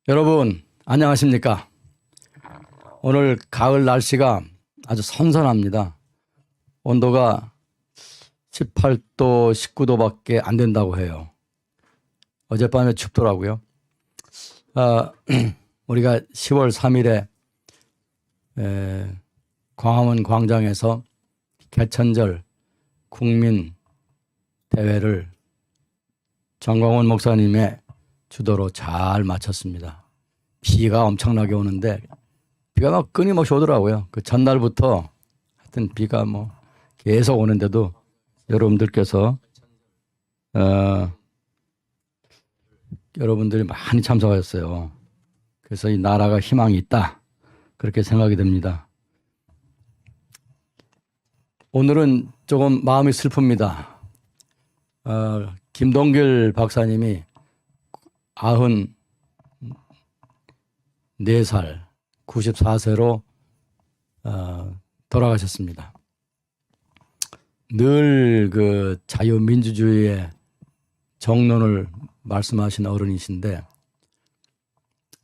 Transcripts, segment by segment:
여러분 안녕하십니까? 오늘 가을 날씨가 아주 선선합니다. 온도가 18도, 19도밖에 안 된다고 해요. 어젯밤에 춥더라고요. 우리가 10월 3일에 광화문 광장에서 개천절 국민 대회를 정광훈 목사님의 주도로 잘 마쳤습니다. 비가 엄청나게 오는데 비가 막 끊임없이 오더라고요. 그 전날부터 하여튼 비가 뭐 계속 오는데도 여러분들께서 여러분들이 많이 참석하셨어요. 그래서 이 나라가 희망이 있다 그렇게 생각이 됩니다. 오늘은 조금 마음이 슬픕니다. 김동길 박사님이 94살, 94세로 돌아가셨습니다. 늘 그 자유민주주의의 정론을 말씀하신 어른이신데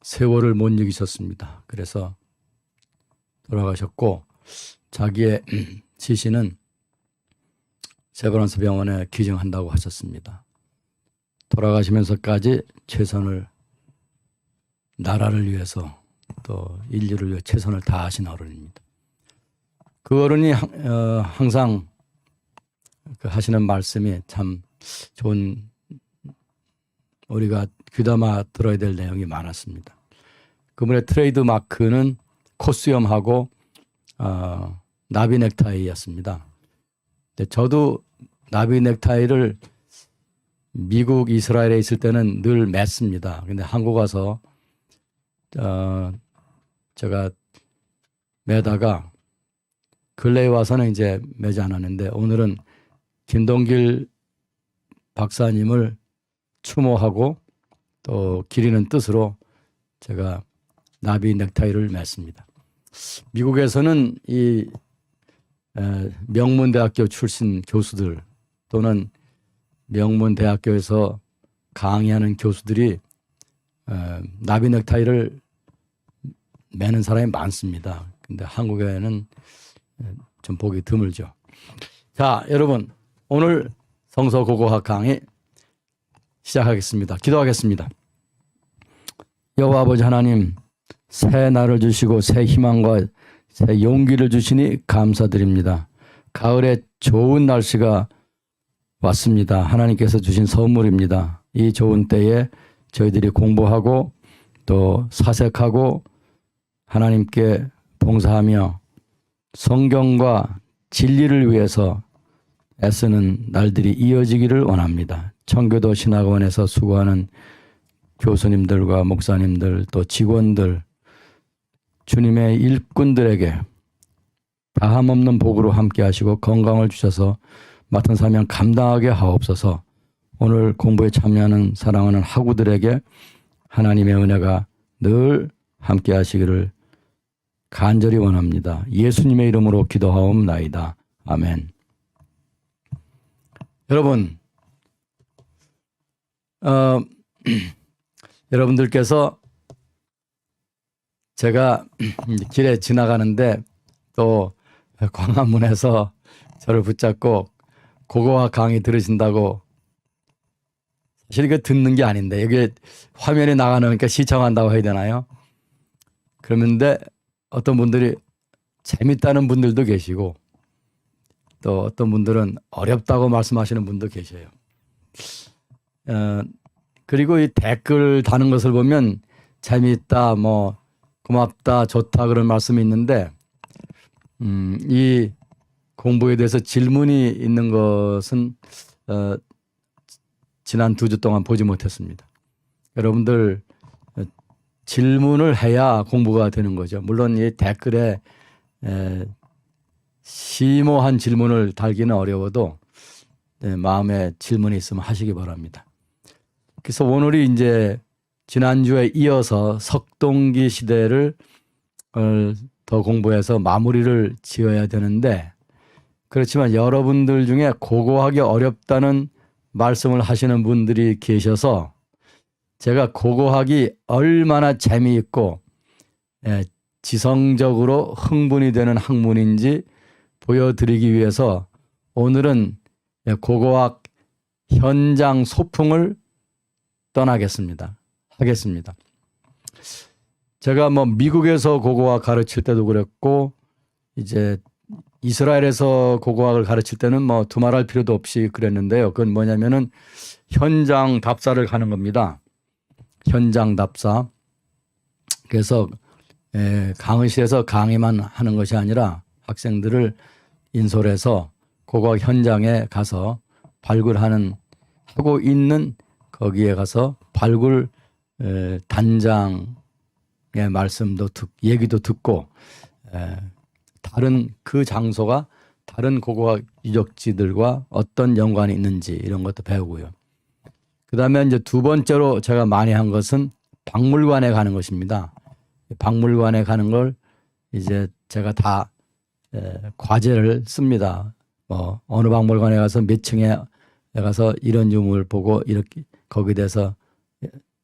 세월을 못 이기셨습니다. 그래서 돌아가셨고 자기의 지시는 세브란스 병원에 기증한다고 하셨습니다. 돌아가시면서까지 최선을 나라를 위해서 또 인류를 위해 최선을 다하신 어른입니다. 그 어른이 항상 하시는 말씀이 참 좋은, 우리가 귀담아 들어야 될 내용이 많았습니다. 그분의 트레이드 마크는 코수염하고 나비 넥타이였습니다. 근데 저도 나비 넥타이를 미국, 이스라엘에 있을 때는 늘 맸습니다. 근데 한국 와서 제가 매다가 근래에 와서는 이제 매지 않았는데 오늘은 김동길 박사님을 추모하고 또 기리는 뜻으로 제가 나비 넥타이를 맸습니다. 미국에서는 이 명문대학교 출신 교수들 또는 명문대학교에서 강의하는 교수들이 나비 넥타이를 매는 사람이 많습니다. 근데 한국에는 좀 보기 드물죠. 자, 여러분 오늘 성서고고학 강의 시작하겠습니다. 기도하겠습니다. 여호와 아버지 하나님, 새 날을 주시고 새 희망과 새 용기를 주시니 감사드립니다. 가을에 좋은 날씨가 왔습니다. 하나님께서 주신 선물입니다. 이 좋은 때에 저희들이 공부하고 또 사색하고 하나님께 봉사하며 성경과 진리를 위해서 애쓰는 날들이 이어지기를 원합니다. 청교도 신학원에서 수고하는 교수님들과 목사님들 또 직원들, 주님의 일꾼들에게 다함없는 복으로 함께 하시고 건강을 주셔서 맡은 사명 감당하게 하옵소서. 오늘 공부에 참여하는 사랑하는 학우들에게 하나님의 은혜가 늘 함께 하시기를 간절히 원합니다. 예수님의 이름으로 기도하옵나이다. 아멘. 여러분, 여러분들께서 제가 길에 지나가는데 또 광화문에서 저를 붙잡고 고고학 강의 들으신다고, 사실 이거 듣는 게 아닌데 여기 화면에 나가니까 시청한다고 해야 되나요? 그러는데 어떤 분들이 재밌다는 분들도 계시고 또 어떤 분들은 어렵다고 말씀하시는 분도 계셔요. 그리고 이 댓글 다는 것을 보면 재미있다, 뭐 고맙다, 좋다 그런 말씀이 있는데 이 공부에 대해서 질문이 있는 것은 지난 2주 동안 보지 못했습니다. 여러분들 질문을 해야 공부가 되는 거죠. 물론 이 댓글에 심오한 질문을 달기는 어려워도 마음에 질문이 있으면 하시기 바랍니다. 그래서 오늘이 이제 지난주에 이어서 석동기 시대를 더 공부해서 마무리를 지어야 되는데, 그렇지만 여러분들 중에 고고하기 어렵다는 말씀을 하시는 분들이 계셔서 제가 고고학이 얼마나 재미있고 지성적으로 흥분이 되는 학문인지 보여드리기 위해서 오늘은 고고학 현장 소풍을 하겠습니다. 제가 뭐 미국에서 고고학 가르칠 때도 그랬고 이제 이스라엘에서 고고학을 가르칠 때는 뭐 두말할 필요도 없이 그랬는데요. 그건 뭐냐면은 현장 답사를 가는 겁니다. 현장 답사. 그래서 강의실에서 강의만 하는 것이 아니라 학생들을 인솔해서 고고학 현장에 가서 하고 있는 거기에 가서 발굴 단장의 말씀도 얘기도 듣고 다른 그 장소가 다른 고고학 유적지들과 어떤 연관이 있는지 이런 것도 배우고요. 그 다음에 이제 두 번째로 제가 많이 한 것은 박물관에 가는 것입니다. 박물관에 가는 걸 이제 제가 다 과제를 씁니다. 뭐 어느 박물관에 가서 몇 층에 가서 이런 유물 보고 이렇게 거기에 대해서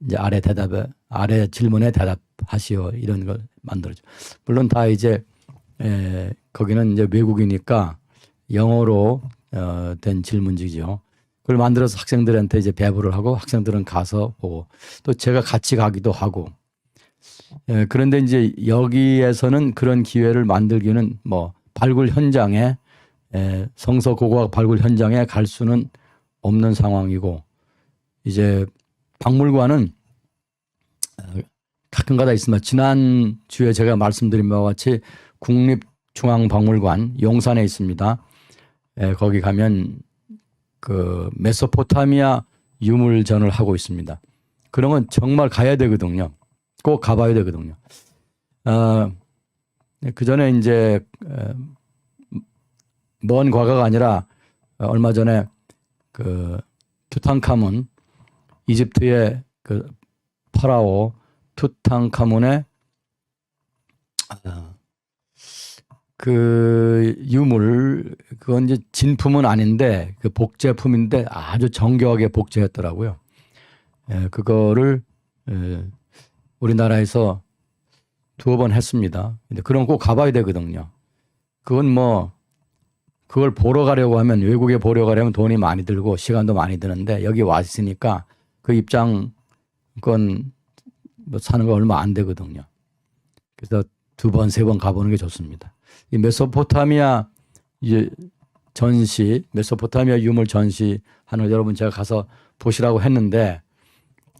이제 아래 질문에 대답하시오 이런 걸 만들어줘. 물론 다 이제 거기는 이제 외국이니까 영어로 된 질문지죠. 그걸 만들어서 학생들한테 이제 배부를 하고 학생들은 가서 보고 또 제가 같이 가기도 하고. 그런데 이제 여기에서는 그런 기회를 만들기는 뭐 발굴 현장에 성서 고고학 발굴 현장에 갈 수는 없는 상황이고 이제 박물관은 가끔가다 있습니다. 지난 주에 제가 말씀드린 바와 같이 국립중앙박물관 용산에 있습니다. 거기 가면 그 메소포타미아 유물전을 하고 있습니다. 그런 건 정말 가야 되거든요. 꼭 가봐야 되거든요. 그 전에 이제 먼 과거가 아니라 얼마 전에 그 투탕카문 이집트의 그 파라오 투탕카문의 그 유물 그건 이제 진품은 아닌데 그 복제품인데 아주 정교하게 복제했더라고요. 그거를 우리나라에서 두어 번 했습니다. 근데 그런 거 꼭 가봐야 되거든요. 그건 뭐 그걸 보러 가려고 하면 외국에 보러 가려면 돈이 많이 들고 시간도 많이 드는데 여기 와 있으니까 그 입장권 뭐 사는 거 얼마 안 되거든요. 그래서 두 번, 세 번 가보는 게 좋습니다. 이 메소포타미아 메소포타미아 유물 전시 하는 거 여러분 제가 가서 보시라고 했는데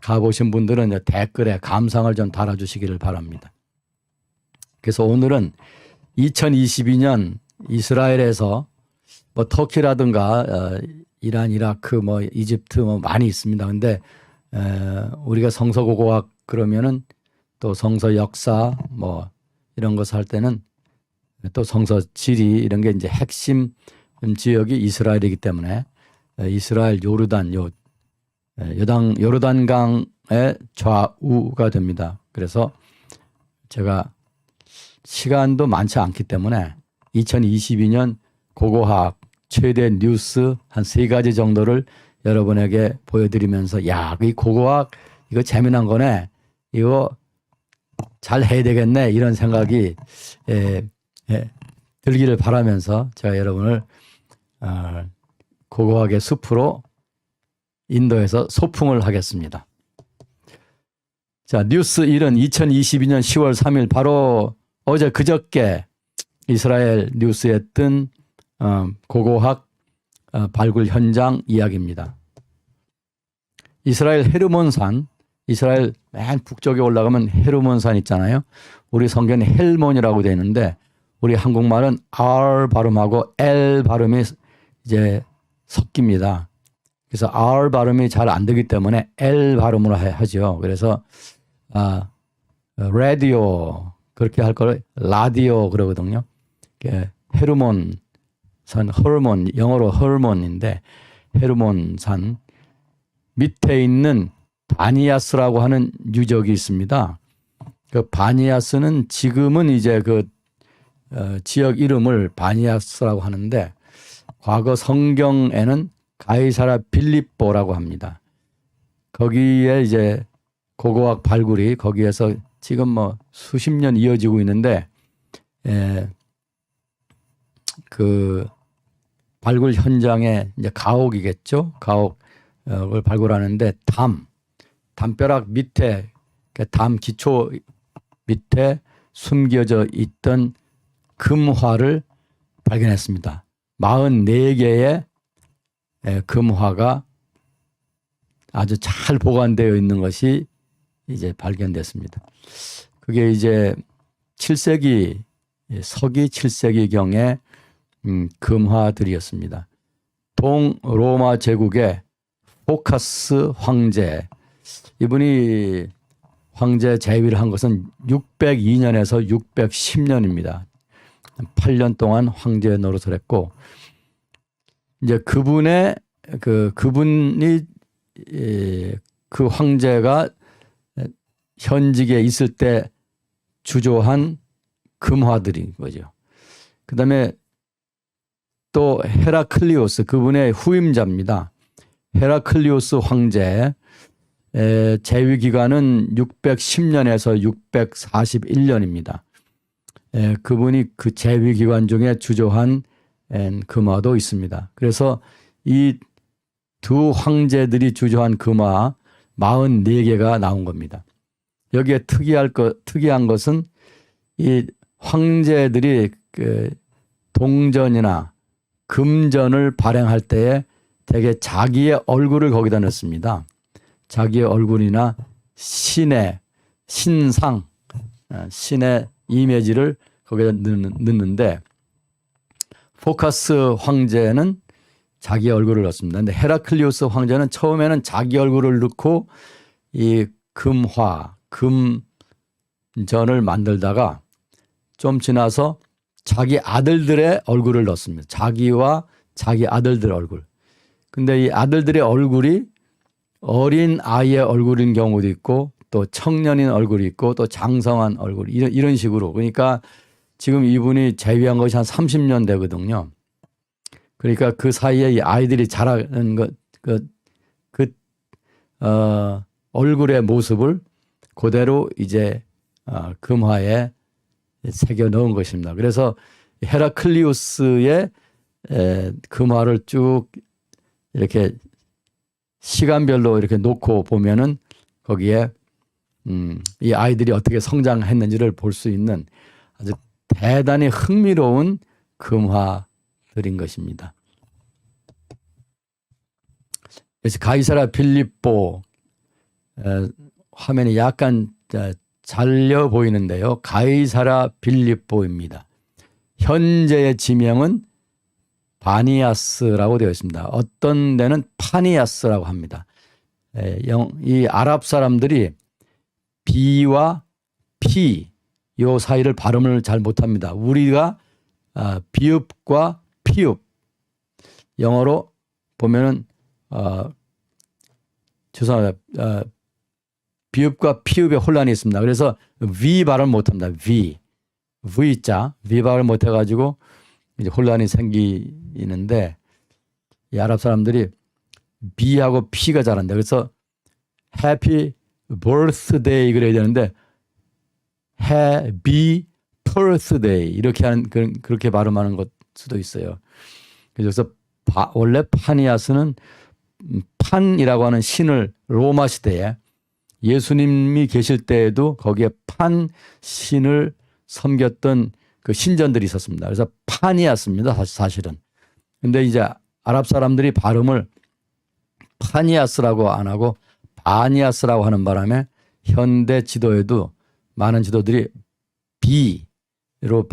가보신 분들은 이제 댓글에 감상을 좀 달아주시기를 바랍니다. 그래서 오늘은 2022년 이스라엘에서 뭐 터키라든가 이란, 이라크, 뭐 이집트 뭐 많이 있습니다. 근데 우리가 성서고고학 그러면은 또 성서 역사 뭐 이런 것을 할 때는 또 성서 지리 이런 게 이제 핵심 지역이 이스라엘이기 때문에 이스라엘 요르단강의 좌우가 됩니다. 그래서 제가 시간도 많지 않기 때문에 2022년 고고학 최대 뉴스 한 3가지 정도를 여러분에게 보여드리면서 야, 이 고고학 이거 재미난 거네. 이거 잘 해야 되겠네. 이런 생각이 들기를 바라면서 제가 여러분을 고고학의 숲으로 인도에서 소풍을 하겠습니다. 자, 뉴스 1은 2022년 10월 3일 바로 어제 그저께 이스라엘 뉴스에 뜬 고고학 발굴 현장 이야기입니다. 이스라엘 헤르몬산, 이스라엘 맨 북쪽에 올라가면 헤르몬산 있잖아요. 우리 성경에 헬몬이라고 되어 있는데 우리 한국말은 R 발음하고 L 발음이 이제 섞입니다. 그래서 R 발음이 잘 안 되기 때문에 L 발음으로 하죠. 그래서 라디오 그렇게 할 걸 라디오 그러거든요. 헤르몬 산, 허르몬, 영어로 허르몬인데 헤르몬 산 밑에 있는 바니아스라고 하는 유적이 있습니다. 그 바니아스는 지금은 이제 그 지역 이름을 바니아스라고 하는데 과거 성경에는 가이사라 빌립보라고 합니다. 거기에 이제 고고학 발굴이 거기에서 지금 뭐 수십 년 이어지고 있는데 그 발굴 현장에 이제 가옥이겠죠. 가옥을 발굴하는데 담벼락 밑에 담 기초 밑에 숨겨져 있던 금화를 발견했습니다. 44개의 금화가 아주 잘 보관되어 있는 것이 이제 발견됐습니다. 그게 이제 7세기 서기 7세기경의 금화들이었습니다. 동로마 제국의 포카스 황제, 이분이 황제 재위를 한 것은 602년에서 610년입니다. 8년 동안 황제 노릇을 했고, 이제 그분이 그 황제가 현직에 있을 때 주조한 금화들인 거죠. 그 다음에 또 헤라클리오스, 그분의 후임자입니다. 헤라클리오스 황제 재위 기간은 610년에서 641년입니다. 그분이 그 재위 기간 중에 주조한 금화도 있습니다. 그래서 이 두 황제들이 주조한 금화 44개가 나온 겁니다. 여기에 특이한 것은 이 황제들이 그 동전이나 금전을 발행할 때에 대개 자기의 얼굴을 거기다 넣습니다. 자기의 얼굴이나 신의 신상, 신의 이미지를 거기다 넣는데, 포카스 황제는 자기 얼굴을 넣습니다. 근데 헤라클리오스 황제는 처음에는 자기 얼굴을 넣고 이 금전을 만들다가 좀 지나서 자기 아들들의 얼굴을 넣습니다. 자기와 자기 아들들 얼굴. 근데 이 아들들의 얼굴이 어린 아이의 얼굴인 경우도 있고, 또 청년인 얼굴이 있고, 또 장성한 얼굴, 이런 식으로. 그러니까 지금 이분이 재위한 것이 한 30년 되거든요. 그러니까 그 사이에 이 아이들이 자라는 얼굴의 모습을 그대로 이제 금화에 새겨 넣은 것입니다. 그래서 헤라클리오스의 금화를 쭉 이렇게 시간별로 이렇게 놓고 보면은 거기에 이 아이들이 어떻게 성장했는지를 볼 수 있는 아주 대단히 흥미로운 금화들인 것입니다. 그래서 가이사라 빌립보, 화면이 약간 잘려 보이는데요. 가이사라 빌립보입니다. 현재의 지명은 바니아스라고 되어 있습니다. 어떤 데는 파니아스라고 합니다. 이 아랍 사람들이 B와 P 요 사이를 발음을 잘 못합니다. 우리가 비읍과 피읍, 영어로 보면은 죄송합니다. 비읍과 피읍에 혼란이 있습니다. 그래서 V 발음 못합니다. V자 V 발음 못해가지고 이제 혼란이 생기는데, 이 아랍 사람들이 B하고 P가 잘한다. 그래서 Happy Birthday 그래야 되는데 Happy Birthday 이렇게 하는, 그렇게 발음하는 것 수도 있어요. 그래서 원래 파니아스는 판이라고 하는 신을 로마 시대에 예수님이 계실 때에도 거기에 판 신을 섬겼던 그 신전들이 있었습니다. 그래서 파니아스입니다. 사실은. 근데 이제 아랍 사람들이 발음을 파니아스라고 안 하고 바니아스라고 하는 바람에 현대 지도에도 많은 지도들이 B로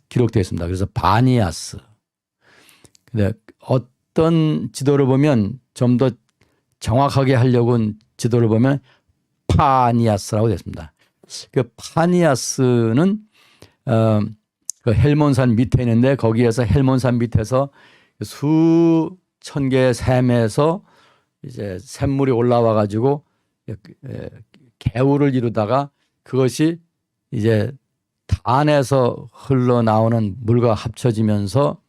기록되어 있습니다. 그래서 바니아스. 근데 어떤 지도를 보면 좀 더 정확하게 하려고 지도를 보면 파니아스라고 되어 있습니다. 그 파니아스는 그 헬몬산 밑에 있는데, 거기에서 헬몬산 밑에서 수천 개의 샘에서 이제 샘물이 올라와 가지고 개울을 이루다가 그것이 이제 단에서 흘러나오는 물과 합쳐지면서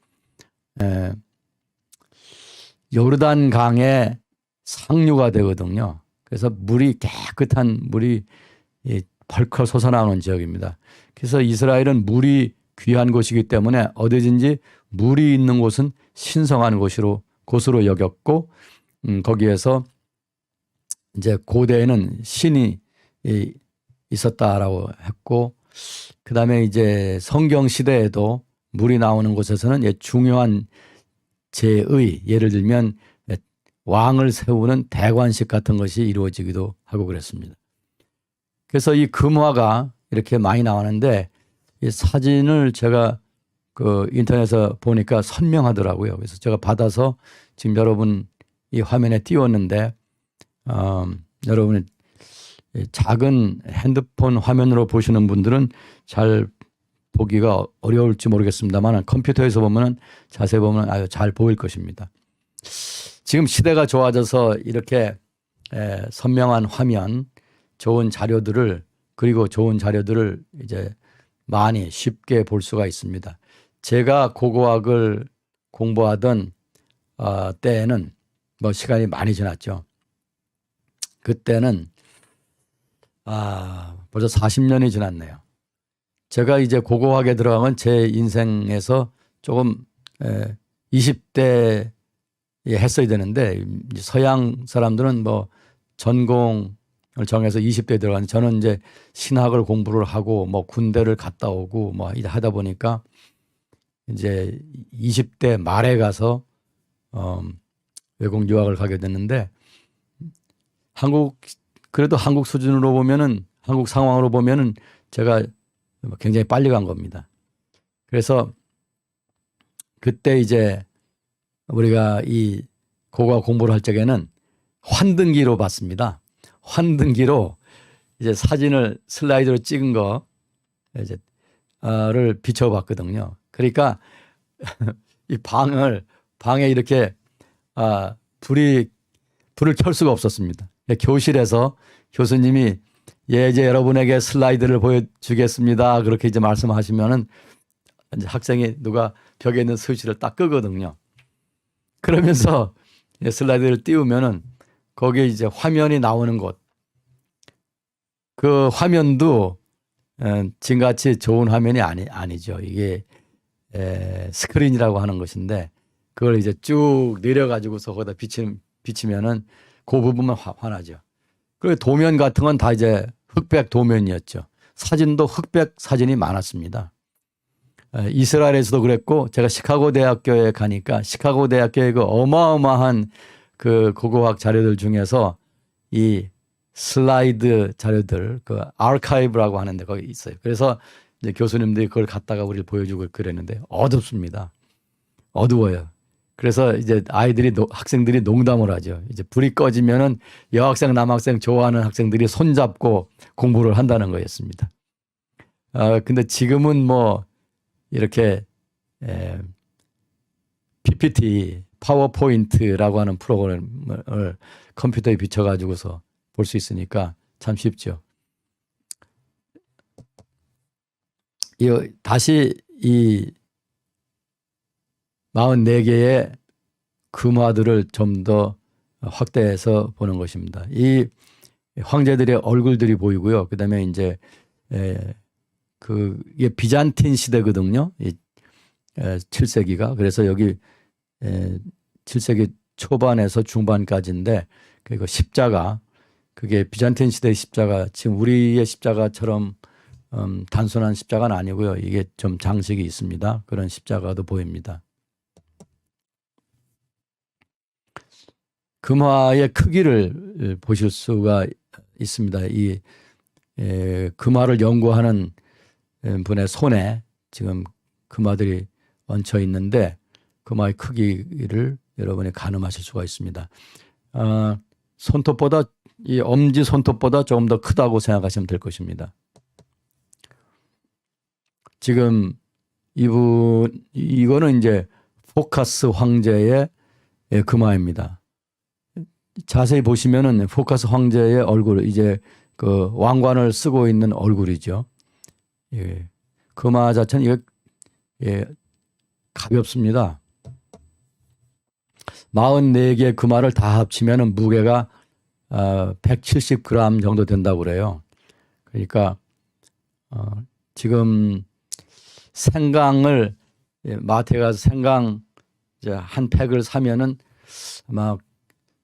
요르단 강의 상류가 되거든요. 그래서 물이 깨끗한 물이 벌컥 솟아나오는 지역입니다. 그래서 이스라엘은 물이 귀한 곳이기 때문에 어디든지 물이 있는 곳은 신성한 곳으로 여겼고, 거기에서 이제 고대에는 신이 있었다라고 했고, 그 다음에 이제 성경 시대에도 물이 나오는 곳에서는 중요한 제의, 예를 들면 왕을 세우는 대관식 같은 것이 이루어지기도 하고 그랬습니다. 그래서 이 금화가 이렇게 많이 나오는데, 이 사진을 제가 그 인터넷에서 보니까 선명하더라고요. 그래서 제가 받아서 지금 여러분 이 화면에 띄웠는데, 여러분이 작은 핸드폰 화면으로 보시는 분들은 잘 보기가 어려울지 모르겠습니다만, 컴퓨터에서 보면 자세히 보면 아주 잘 보일 것입니다. 지금 시대가 좋아져서 이렇게 선명한 화면, 좋은 자료들을, 그리고 좋은 자료들을 이제 많이 쉽게 볼 수가 있습니다. 제가 고고학을 공부하던 때에는 뭐 시간이 많이 지났죠. 그때는 벌써 40년이 지났네요. 제가 이제 고고학에 들어간 제 인생에서 조금 20대에 했어야 되는데, 서양 사람들은 뭐 전공을 정해서 20대에 들어가는데, 저는 이제 신학을 공부를 하고 뭐 군대를 갔다 오고 뭐 하다 보니까 이제 20대 말에 가서 외국 유학을 가게 됐는데, 그래도 한국 수준으로 보면은, 한국 상황으로 보면은 제가 굉장히 빨리 간 겁니다. 그래서 그때 이제 우리가 이 고고학 공부를 할 적에는 환등기로 봤습니다. 환등기로 이제 사진을 슬라이드로 찍은 거 를 비춰봤거든요. 그러니까 이 방에 이렇게 불을 켤 수가 없었습니다. 교실에서 교수님이 이제 여러분에게 슬라이드를 보여주겠습니다, 그렇게 이제 말씀하시면은 이제 학생이 누가 벽에 있는 스위치를 딱 끄거든요. 그러면서 슬라이드를 띄우면은 거기에 이제 화면이 나오는 곳, 그 화면도 지금같이 좋은 화면이 아니죠. 이게 스크린이라고 하는 것인데, 그걸 이제 쭉 내려가지고서 거기다 비치면은 그 부분만 화나죠. 그리고 도면 같은 건 다 이제 흑백 도면이었죠. 사진도 흑백 사진이 많았습니다. 이스라엘에서도 그랬고, 제가 시카고 대학교에 가니까 시카고 대학교의 그 어마어마한 그 고고학 자료들 중에서 이 슬라이드 자료들, 그 아카이브라고 하는데 거기 있어요. 그래서 이제 교수님들이 그걸 갖다가 우리를 보여주고 그랬는데 어둡습니다. 어두워요. 그래서 이제 학생들이 농담을 하죠. 이제 불이 꺼지면은 여학생, 남학생 좋아하는 학생들이 손잡고 공부를 한다는 거였습니다. 근데 지금은 뭐 이렇게 PPT, 파워포인트라고 하는 프로그램을 컴퓨터에 비춰가지고서 볼 수 있으니까 참 쉽죠. 다시 이 44개의 금화들을 좀 더 확대해서 보는 것입니다. 이 황제들의 얼굴들이 보이고요. 그다음에 이제 이게 비잔틴 시대거든요. 7세기가. 그래서 여기 7세기 초반에서 중반까지인데, 그리고 십자가, 그게 비잔틴 시대의 십자가, 지금 우리의 십자가처럼 단순한 십자가는 아니고요. 이게 좀 장식이 있습니다. 그런 십자가도 보입니다. 금화의 크기를 보실 수가 있습니다. 이 금화를 연구하는 분의 손에 지금 금화들이 얹혀 있는데, 금화의 크기를 여러분이 가늠하실 수가 있습니다. 손톱보다, 이 엄지 손톱보다 조금 더 크다고 생각하시면 될 것입니다. 지금 이거는 이제 포카스 황제의 금화입니다. 자세히 보시면은 포카스 황제의 얼굴, 이제 그 왕관을 쓰고 있는 얼굴이죠. 예. 금화 자체는 가볍습니다. 44개의 금화를 다 합치면은 무게가 170g 정도 된다고 그래요. 그러니까 지금 생강을 마트에 가서 생강 이제 한 팩을 사면은 아마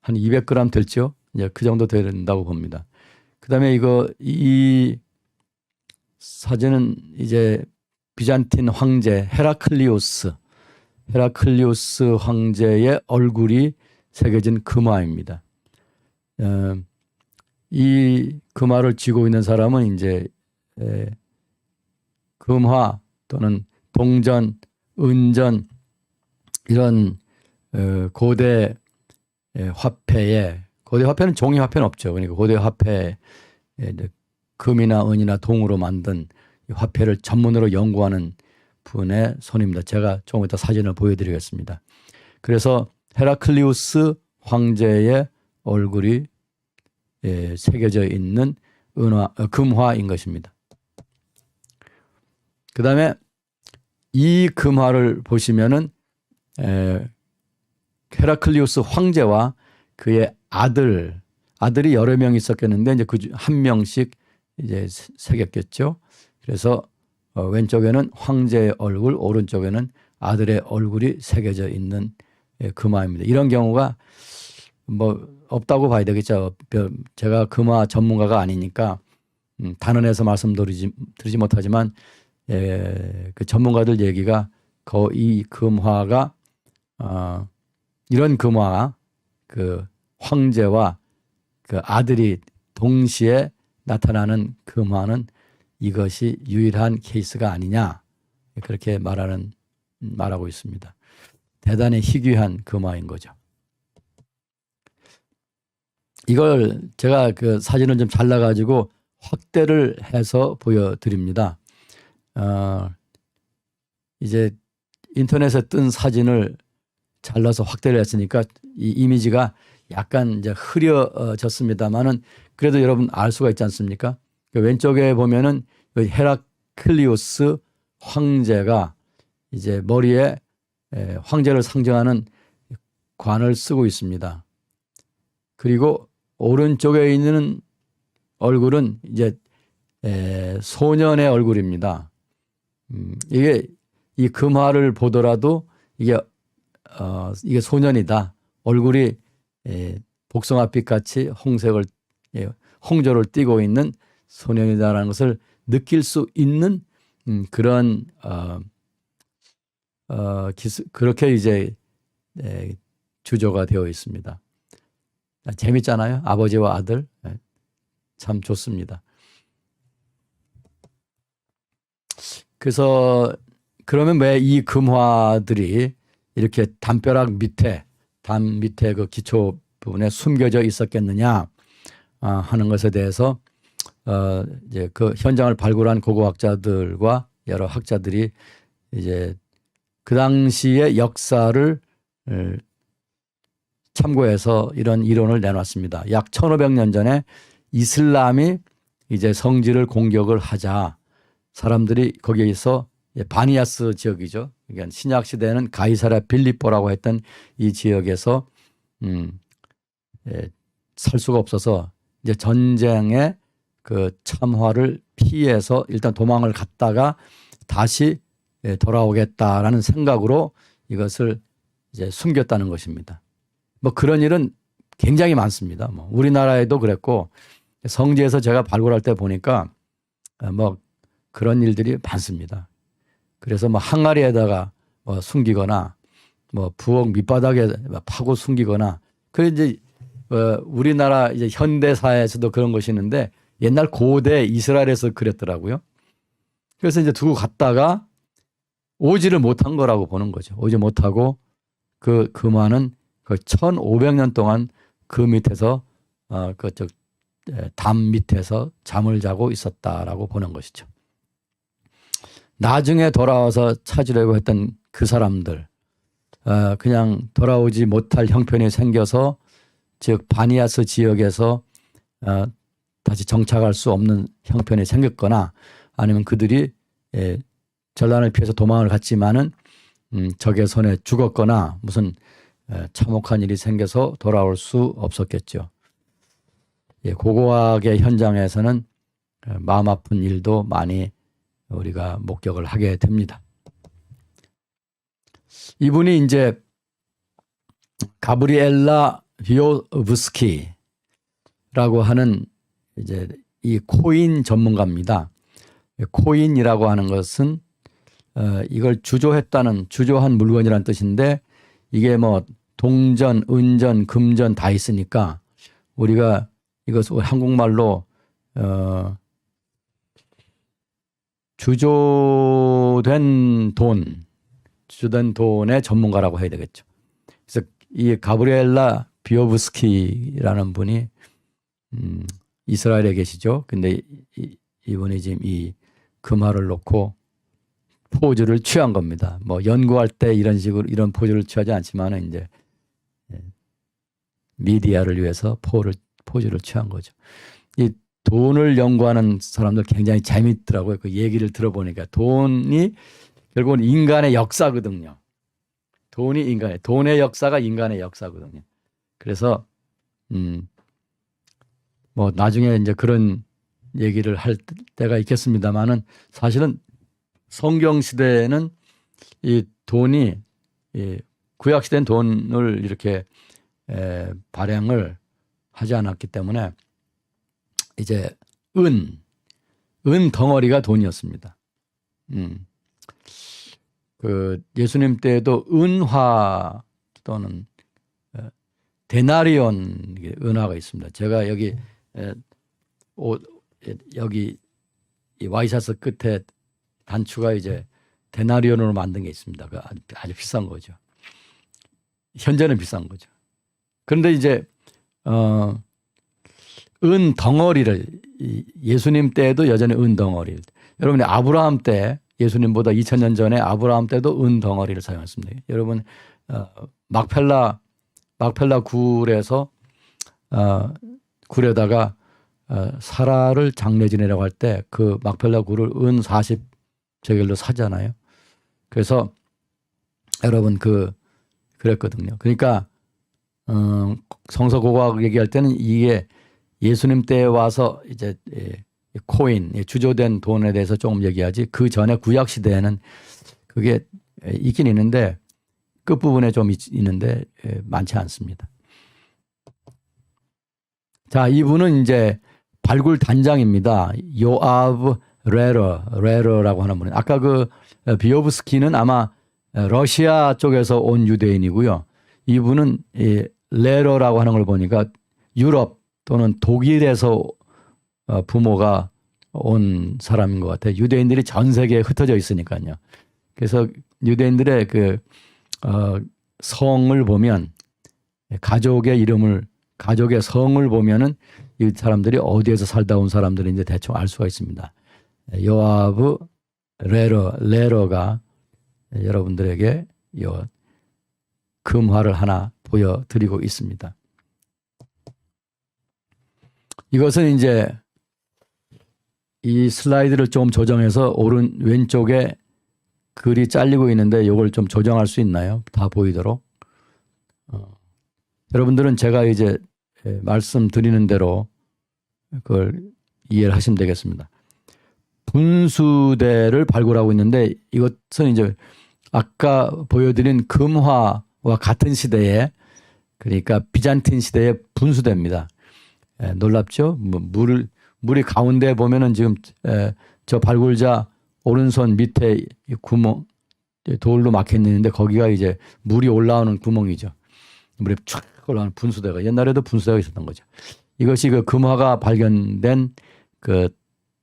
한 200g 될죠. 이제 그 정도 된다고 봅니다. 그다음에 이 사진은 이제 비잔틴 황제 헤라클리오스 황제의 얼굴이 새겨진 금화입니다. 이 금화를 쥐고 있는 사람은 이제 금화 또는 동전, 은전 이런 고대 화폐는 종이 화폐는 없죠. 그러니까 고대 화폐에 금이나 은이나 동으로 만든 화폐를 전문으로 연구하는 분의 손입니다. 제가 조금 이따 사진을 보여드리겠습니다. 그래서 헤라클리우스 황제의 얼굴이 새겨져 있는 금화인 것입니다. 그 다음에 이 금화를 보시면은 헤라클리우스 황제와 그의 아들이 여러 명 있었겠는데 이제 그 한 명씩 이제 새겼겠죠. 그래서 왼쪽에는 황제의 얼굴, 오른쪽에는 아들의 얼굴이 새겨져 있는 금화입니다. 이런 경우가 뭐 없다고 봐야 되겠죠. 제가 금화 전문가가 아니니까 단언해서 말씀드리지 못하지만 그 전문가들 얘기가 이 금화가 이런 금화 그 황제와 그 아들이 동시에 나타나는 금화는 이것이 유일한 케이스가 아니냐 그렇게 말하고 있습니다. 대단히 희귀한 금화인 거죠. 이걸 제가 그 사진을 좀 잘라가지고 확대를 해서 보여드립니다. 이제 인터넷에 뜬 사진을 잘라서 확대를 했으니까 이 이미지가 약간 이제 흐려졌습니다만은 그래도 여러분 알 수가 있지 않습니까? 왼쪽에 보면은 헤라클리오스 황제가 이제 머리에 황제를 상징하는 관을 쓰고 있습니다. 그리고 오른쪽에 있는 얼굴은 이제 소년의 얼굴입니다. 이게 이 금화를 보더라도 이게 소년이다. 얼굴이 복숭아빛 같이 홍조를 띠고 있는 소년이다라는 것을 느낄 수 있는 그런 그렇게 이제 주조가 되어 있습니다. 재밌잖아요. 아버지와 아들. 참 좋습니다. 그래서 그러면 왜 이 금화들이 이렇게 담 밑에 그 기초 부분에 숨겨져 있었겠느냐 하는 것에 대해서 이제 그 현장을 발굴한 고고학자들과 여러 학자들이 이제 그 당시의 역사를 참고해서 이런 이론을 내놨습니다. 약 1500년 전에 이슬람이 이제 성지를 공격을 하자 사람들이 거기에서 바니아스 지역이죠. 그러니까 신약 시대에는 가이사랴 빌립보라고 했던 이 지역에서 살 수가 없어서 이제 전쟁의 그 참화를 피해서 일단 도망을 갔다가 다시 돌아오겠다라는 생각으로 이것을 이제 숨겼다는 것입니다. 뭐 그런 일은 굉장히 많습니다. 뭐 우리나라에도 그랬고 성지에서 제가 발굴할 때 보니까 뭐 그런 일들이 많습니다. 그래서 뭐 항아리에다가 뭐 숨기거나 뭐 부엌 밑바닥에 파고 숨기거나 그 이제 우리나라 이제 현대사에서도 그런 것이 있는데 옛날 고대 이스라엘에서 그랬더라고요. 그래서 이제 두고 갔다가 오지를 못한 거라고 보는 거죠. 오지 못하고 그 금화는 그 1500년 동안 그 밑에서 그쪽 담 밑에서 잠을 자고 있었다라고 보는 것이죠. 나중에 돌아와서 찾으려고 했던 그 사람들 그냥 돌아오지 못할 형편이 생겨서 즉 바니아스 지역에서 다시 정착할 수 없는 형편이 생겼거나 아니면 그들이 전란을 피해서 도망을 갔지만은 적의 손에 죽었거나 무슨 참혹한 일이 생겨서 돌아올 수 없었겠죠. 고고학의 현장에서는 마음 아픈 일도 많이 우리가 목격을 하게 됩니다. 이분이 이제 가브리엘라 비오브스키라고 하는 이제 이 코인 전문가입니다. 코인이라고 하는 것은 이걸 주조한 물건이라는 뜻인데, 이게 뭐 동전, 은전, 금전 다 있으니까 우리가 이것을 한국말로 주조된 돈의 전문가라고 해야 되겠죠. 그래서 이 가브리엘라 비오브스키라는 분이 이스라엘에 계시죠. 근데 이분이 지금 이 금화를 놓고 포즈를 취한 겁니다. 뭐 연구할 때 이런 식으로 이런 포즈를 취하지 않지만은 이제 미디어를 위해서 포즈를 취한 거죠. 이 돈을 연구하는 사람들 굉장히 재밌더라고요. 그 얘기를 들어보니까 돈이 결국은 인간의 역사거든요. 돈의 역사가 인간의 역사거든요. 그래서 뭐 나중에 이제 그런 얘기를 할 때가 있겠습니다만은, 사실은 성경 시대에는 이 돈이 구약 시대는 돈을 이렇게 발행을 하지 않았기 때문에 이제 은 덩어리가 돈이었습니다. 그 예수님 때에도 은화 또는 데나리온 은화가 있습니다. 제가 여기 이 와이셔츠 끝에 단추가 이제 데나리온으로 만든 게 있습니다. 그 아주 비싼 거죠. 현재는 비싼 거죠. 그런데 이제 은 덩어리를, 예수님 때에도 여전히 은 덩어리를, 여러분이 아브라함 때, 예수님보다 2000년 전에 아브라함 때도 은 덩어리를 사용했습니다. 여러분 막펠라 굴에서 굴에다가 사라를 장례 지내라고 할 때 그 막펠라 굴을 은 40제겔로 사잖아요. 그래서 여러분 그랬거든요. 그러니까 성서 고고학 얘기할 때는 이게 예수님 때에 와서 이제 코인, 주조된 돈에 대해서 조금 얘기하지, 그 전에 구약 시대에는 그게 있긴 있는데 끝부분에 좀 있는데 많지 않습니다. 자, 이분은 이제 발굴 단장입니다. 요아브 레러라고 하는 분은, 아까 그 비오브스키는 아마 러시아 쪽에서 온 유대인이고요. 이분은 레러라고 하는 걸 보니까 유럽 또는 독일에서 부모가 온 사람인 것 같아요. 유대인들이 전 세계에 흩어져 있으니까요. 그래서 유대인들의 그 성을 보면, 가족의 성을 보면은 이 사람들이 어디에서 살다 온 사람들인지 대충 알 수가 있습니다. 요아브 레러가 여러분들에게 요 금화를 하나 보여드리고 있습니다. 이것은 이제 이 슬라이드를 좀 조정해서 왼쪽에 글이 잘리고 있는데 이걸 좀 조정할 수 있나요? 다 보이도록. 여러분들은 제가 이제 말씀드리는 대로 그걸 이해를 하시면 되겠습니다. 분수대를 발굴하고 있는데, 이것은 이제 아까 보여드린 금화와 같은 시대에, 그러니까 비잔틴 시대의 분수대입니다. 놀랍죠? 물이 가운데 보면은 지금 저 발굴자 오른손 밑에 구멍, 돌로 막혀 있는데 거기가 이제 물이 올라오는 구멍이죠. 물이 쫙 올라오는 분수대가, 옛날에도 분수대가 있었던 거죠. 이것이 그 금화가 발견된 그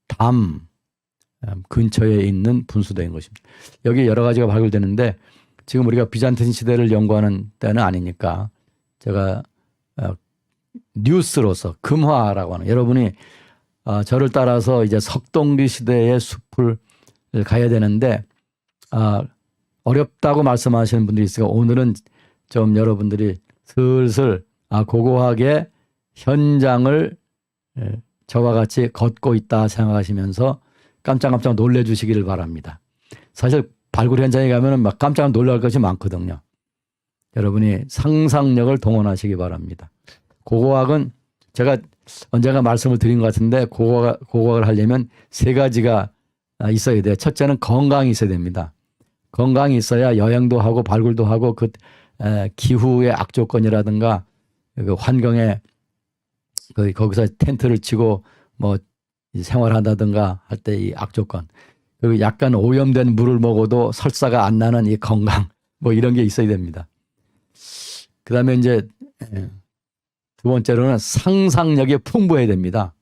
담 근처에 있는 분수대인 것입니다. 여기 여러 가지가 발굴되는데, 지금 우리가 비잔틴 시대를 연구하는 때는 아니니까 제가 뉴스로서 금화라고 하는, 여러분이 저를 따라서 이제 석동기 시대의 숲을 가야 되는데 어렵다고 말씀하시는 분들이 있으니까 오늘은 좀 여러분들이 슬슬 고고학의 현장을 저와 같이 걷고 있다 생각하시면서 깜짝깜짝 놀래주시기를 바랍니다. 사실 발굴 현장에 가면 막 깜짝 놀랄 것이 많거든요. 여러분이 상상력을 동원하시기 바랍니다. 고고학은 제가 언젠가 말씀을 드린 것 같은데 고고학을 하려면 세 가지가 있어야 돼요. 첫째는 건강이 있어야 됩니다. 건강이 있어야 여행도 하고 발굴도 하고 그 기후의 악조건이라든가 그 환경에 거기서 텐트를 치고 뭐 생활한다든가 할 때 이 악조건, 그리고 약간 오염된 물을 먹어도 설사가 안 나는 이 건강, 뭐 이런 게 있어야 됩니다. 그다음에 이제 두 번째로는 상상력이 풍부해야 됩니다.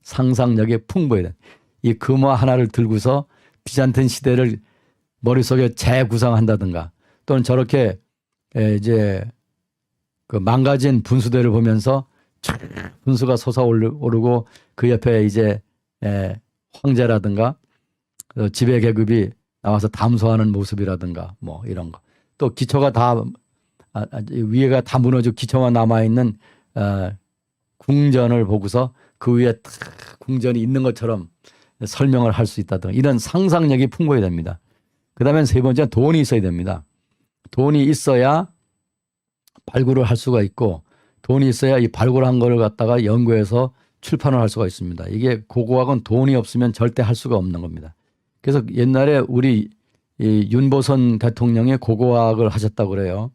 상상력이 풍부해야 돼. 이 금화 하나를 들고서 비잔틴 시대를 머릿속에 재구상한다든가, 또는 저렇게 이제 그 망가진 분수대를 보면서 분수가 솟아오르고 그 옆에 이제 황제라든가 지배 계급이 나와서 담소하는 모습이라든가 뭐 이런 거. 또 기초가 다 위에가 다 무너지고 기초만 남아있는 궁전을 보고서 그 위에 궁전이 있는 것처럼 설명을 할 수 있다든가, 이런 상상력이 풍부해야 됩니다. 그 다음에 세 번째는 돈이 있어야 됩니다. 돈이 있어야 발굴을 할 수가 있고, 돈이 있어야 이 발굴한 거를 갖다가 연구해서 출판을 할 수가 있습니다. 이게 고고학은 돈이 없으면 절대 할 수가 없는 겁니다. 그래서 옛날에 우리 이 윤보선 대통령이 고고학을 하셨다고 그래요.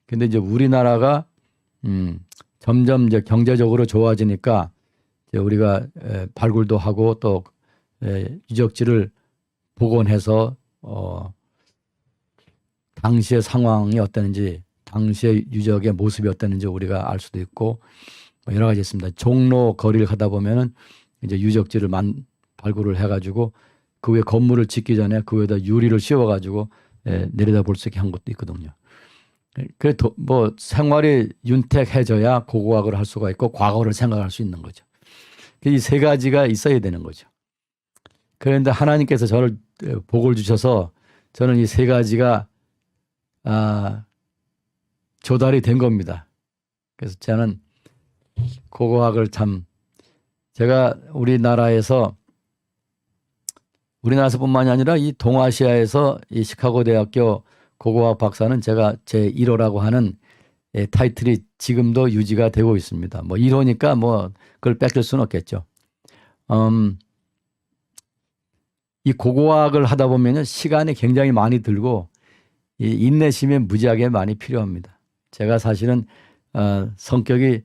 근데 이제 우리나라가 점점 이제 경제적으로 좋아지니까 이제 우리가 발굴도 하고 또 유적지를 복원해서 당시의 상황이 어땠는지, 당시의 유적의 모습이 어땠는지 우리가 알 수도 있고, 뭐 여러 가지 있습니다. 종로 거리를 가다 보면은 이제 유적지를 발굴을 해가지고 그 위에 건물을 짓기 전에 그 위에다 유리를 씌워가지고 내려다 볼 수 있게 한 것도 있거든요. 그래도 뭐 생활이 윤택해져야 고고학을 할 수가 있고 과거를 생각할 수 있는 거죠. 이 세 가지가 있어야 되는 거죠. 그런데 하나님께서 저를 복을 주셔서 저는 이 세 가지가 조달이 된 겁니다. 그래서 저는 고고학을 제가 우리나라에서뿐만이 아니라 이 동아시아에서 이 시카고 대학교 고고학 박사는 제가 제 1호라고 하는 타이틀이 지금도 유지가 되고 있습니다. 뭐 1호니까 뭐 그걸 뺏길 수는 없겠죠. 이 고고학을 하다 보면 시간이 굉장히 많이 들고 이 인내심이 무지하게 많이 필요합니다. 제가 사실은 성격이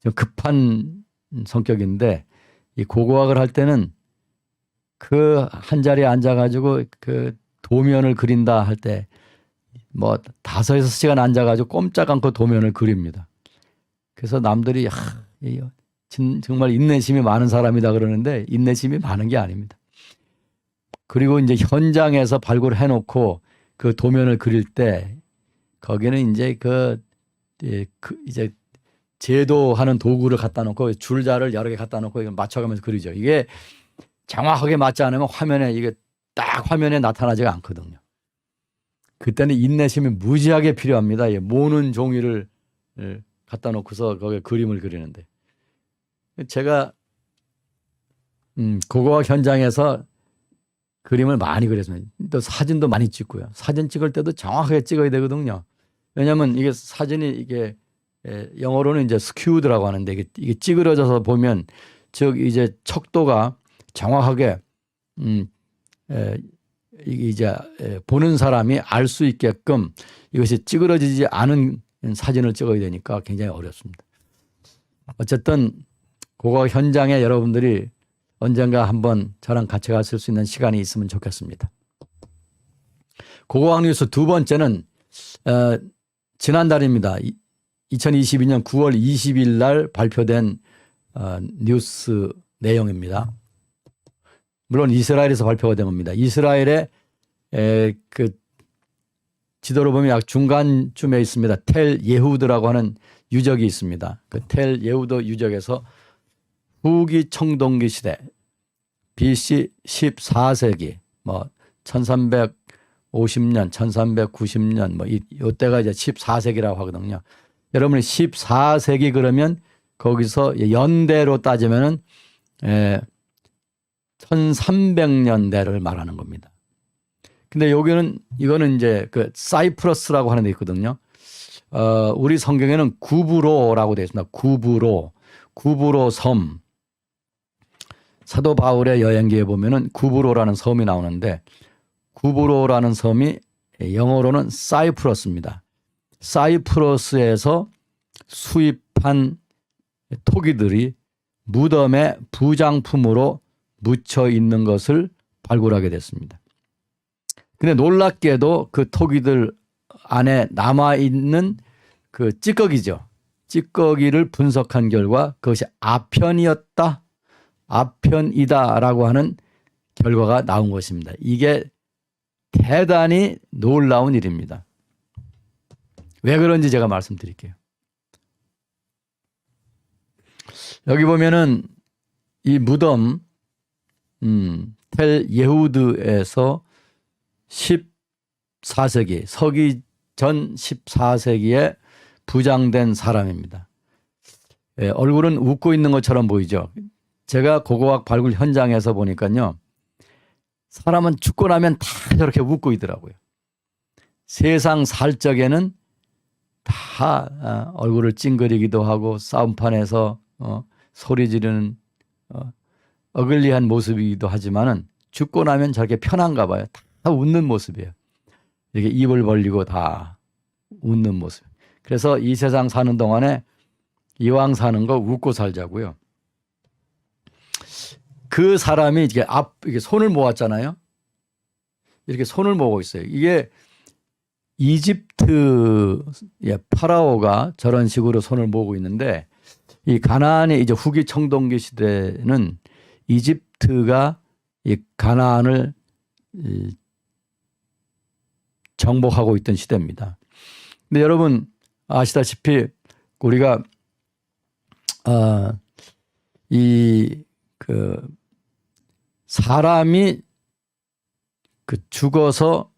좀 급한 성격인데 이 고고학을 할 때는 그 한 자리에 앉아가지고 그 도면을 그린다 할 때 뭐 5-6시간 앉아가지고 꼼짝 않고 도면을 그립니다. 그래서 남들이 정말 인내심이 많은 사람이다 그러는데 인내심이 많은 게 아닙니다. 그리고 이제 현장에서 발굴해 놓고 그 도면을 그릴 때 거기는 이제 이제 제도하는 도구를 갖다 놓고 줄자를 여러 개 갖다 놓고 이걸 맞춰가면서 그리죠. 이게 정확하게 맞지 않으면 이게 딱 화면에 나타나지가 않거든요. 그때는 인내심이 무지하게 필요합니다. 모는 종이를 갖다 놓고서 거기에 그림을 그리는데, 제가 고고학 현장에서 그림을 많이 그렸습니다. 또 사진도 많이 찍고요. 사진 찍을 때도 정확하게 찍어야 되거든요. 왜냐하면 이게 사진이 이게 영어로는 이제 스큐드라고 하는데 이게 찌그러져서 보면 즉 이제 척도가 정확하게 이게 이제 보는 사람이 알 수 있게끔 이것이 찌그러지지 않은 사진을 찍어야 되니까 굉장히 어렵습니다. 어쨌든 고고학 현장에 여러분들이 언젠가 한번 저랑 같이 갔을 수 있는 시간이 있으면 좋겠습니다. 고고학 뉴스 두 번째는 지난달입니다. 2022년 9월 20일 날 발표된 뉴스 내용입니다. 물론 이스라엘에서 발표가 된 겁니다. 이스라엘의 그 지도로 보면 약 중간쯤에 있습니다. 텔 예후드라고 하는 유적이 있습니다. 그 텔 예후드 유적에서 후기 청동기 시대 BC 14세기 뭐 1350년, 1390년 뭐 이때가 이제 14세기라고 하거든요. 여러분이 14세기 그러면 거기서 연대로 따지면은 1300년대를 말하는 겁니다. 근데 이거는 이제 그 사이프러스라고 하는 데 있거든요. 우리 성경에는 구브로라고 되어 있습니다. 구브로 섬, 사도 바울의 여행기에 보면은 구브로라는 섬이 나오는데 구브로라는 섬이 영어로는 사이프러스입니다. 사이프러스에서 수입한 토기들이 무덤에 부장품으로 묻혀 있는 것을 발굴하게 됐습니다. 근데 놀랍게도 그 토기들 안에 남아있는 그 찌꺼기죠. 찌꺼기를 분석한 결과 그것이 아편이다라고 하는 결과가 나온 것입니다. 이게 대단히 놀라운 일입니다. 왜 그런지 제가 말씀드릴게요. 여기 보면은 이 무덤 텔 예후드에서 14세기 서기 전 14세기에 부장된 사람입니다. 예, 얼굴은 웃고 있는 것처럼 보이죠. 제가 고고학 발굴 현장에서 보니까요. 사람은 죽고 나면 다 저렇게 웃고 있더라고요. 세상 살 적에는 다 얼굴을 찡그리기도 하고 싸움판에서 소리 지르는 어글리한 모습이기도 하지만은 죽고 나면 저렇게 편한가 봐요. 다 웃는 모습이에요. 이렇게 입을 벌리고 다 웃는 모습. 그래서 이 세상 사는 동안에 이왕 사는 거 웃고 살자고요. 그 사람이 이렇게 손을 모았잖아요. 이렇게 손을 모으고 있어요. 이게 이집트의 파라오가 저런 식으로 손을 모으고 있는데 이 가나안의 이제 후기 청동기 시대는 이집트가 이 가나안을 정복하고 있던 시대입니다. 근데 여러분 아시다시피 우리가 사람이 죽어서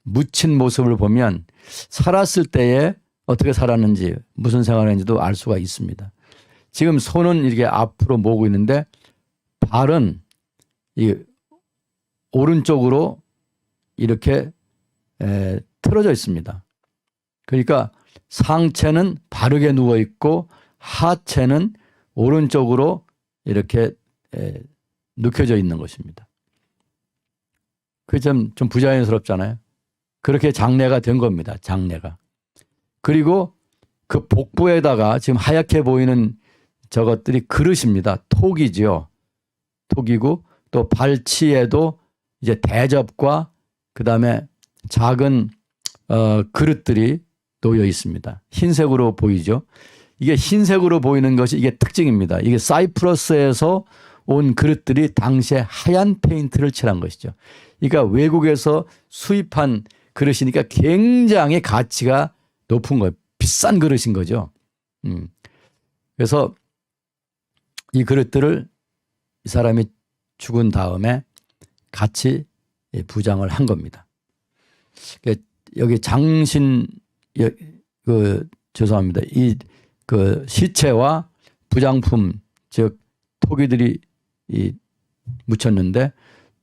묻힌 모습을 보면 살았을 때에 어떻게 살았는지 무슨 생활을 했는지도 알 수가 있습니다. 지금 손은 이렇게 앞으로 모으고 있는데 발은 이 오른쪽으로 이렇게 틀어져 있습니다. 그러니까 상체는 바르게 누워 있고 하체는 오른쪽으로 이렇게 눕혀져 있는 것입니다. 그게 좀 부자연스럽잖아요. 그렇게 장례가 된 겁니다. 장례가. 그리고 그 복부에다가 지금 하얗게 보이는 저것들이 그릇입니다. 톡이죠. 톡이고 또 발치에도 이제 대접과 그다음에 작은 그릇들이 놓여 있습니다. 흰색으로 보이죠. 이게 흰색으로 보이는 것이 이게 특징입니다. 이게 사이프러스에서 온 그릇들이 당시에 하얀 페인트를 칠한 것이죠. 그러니까 외국에서 수입한 그릇이니까 굉장히 가치가 높은 거예요. 비싼 그릇인 거죠. 그래서 이 그릇들을 이 사람이 죽은 다음에 같이 부장을 한 겁니다. 여기 장신 죄송합니다. 이 시체와 부장품 즉 토기들이 묻혔는데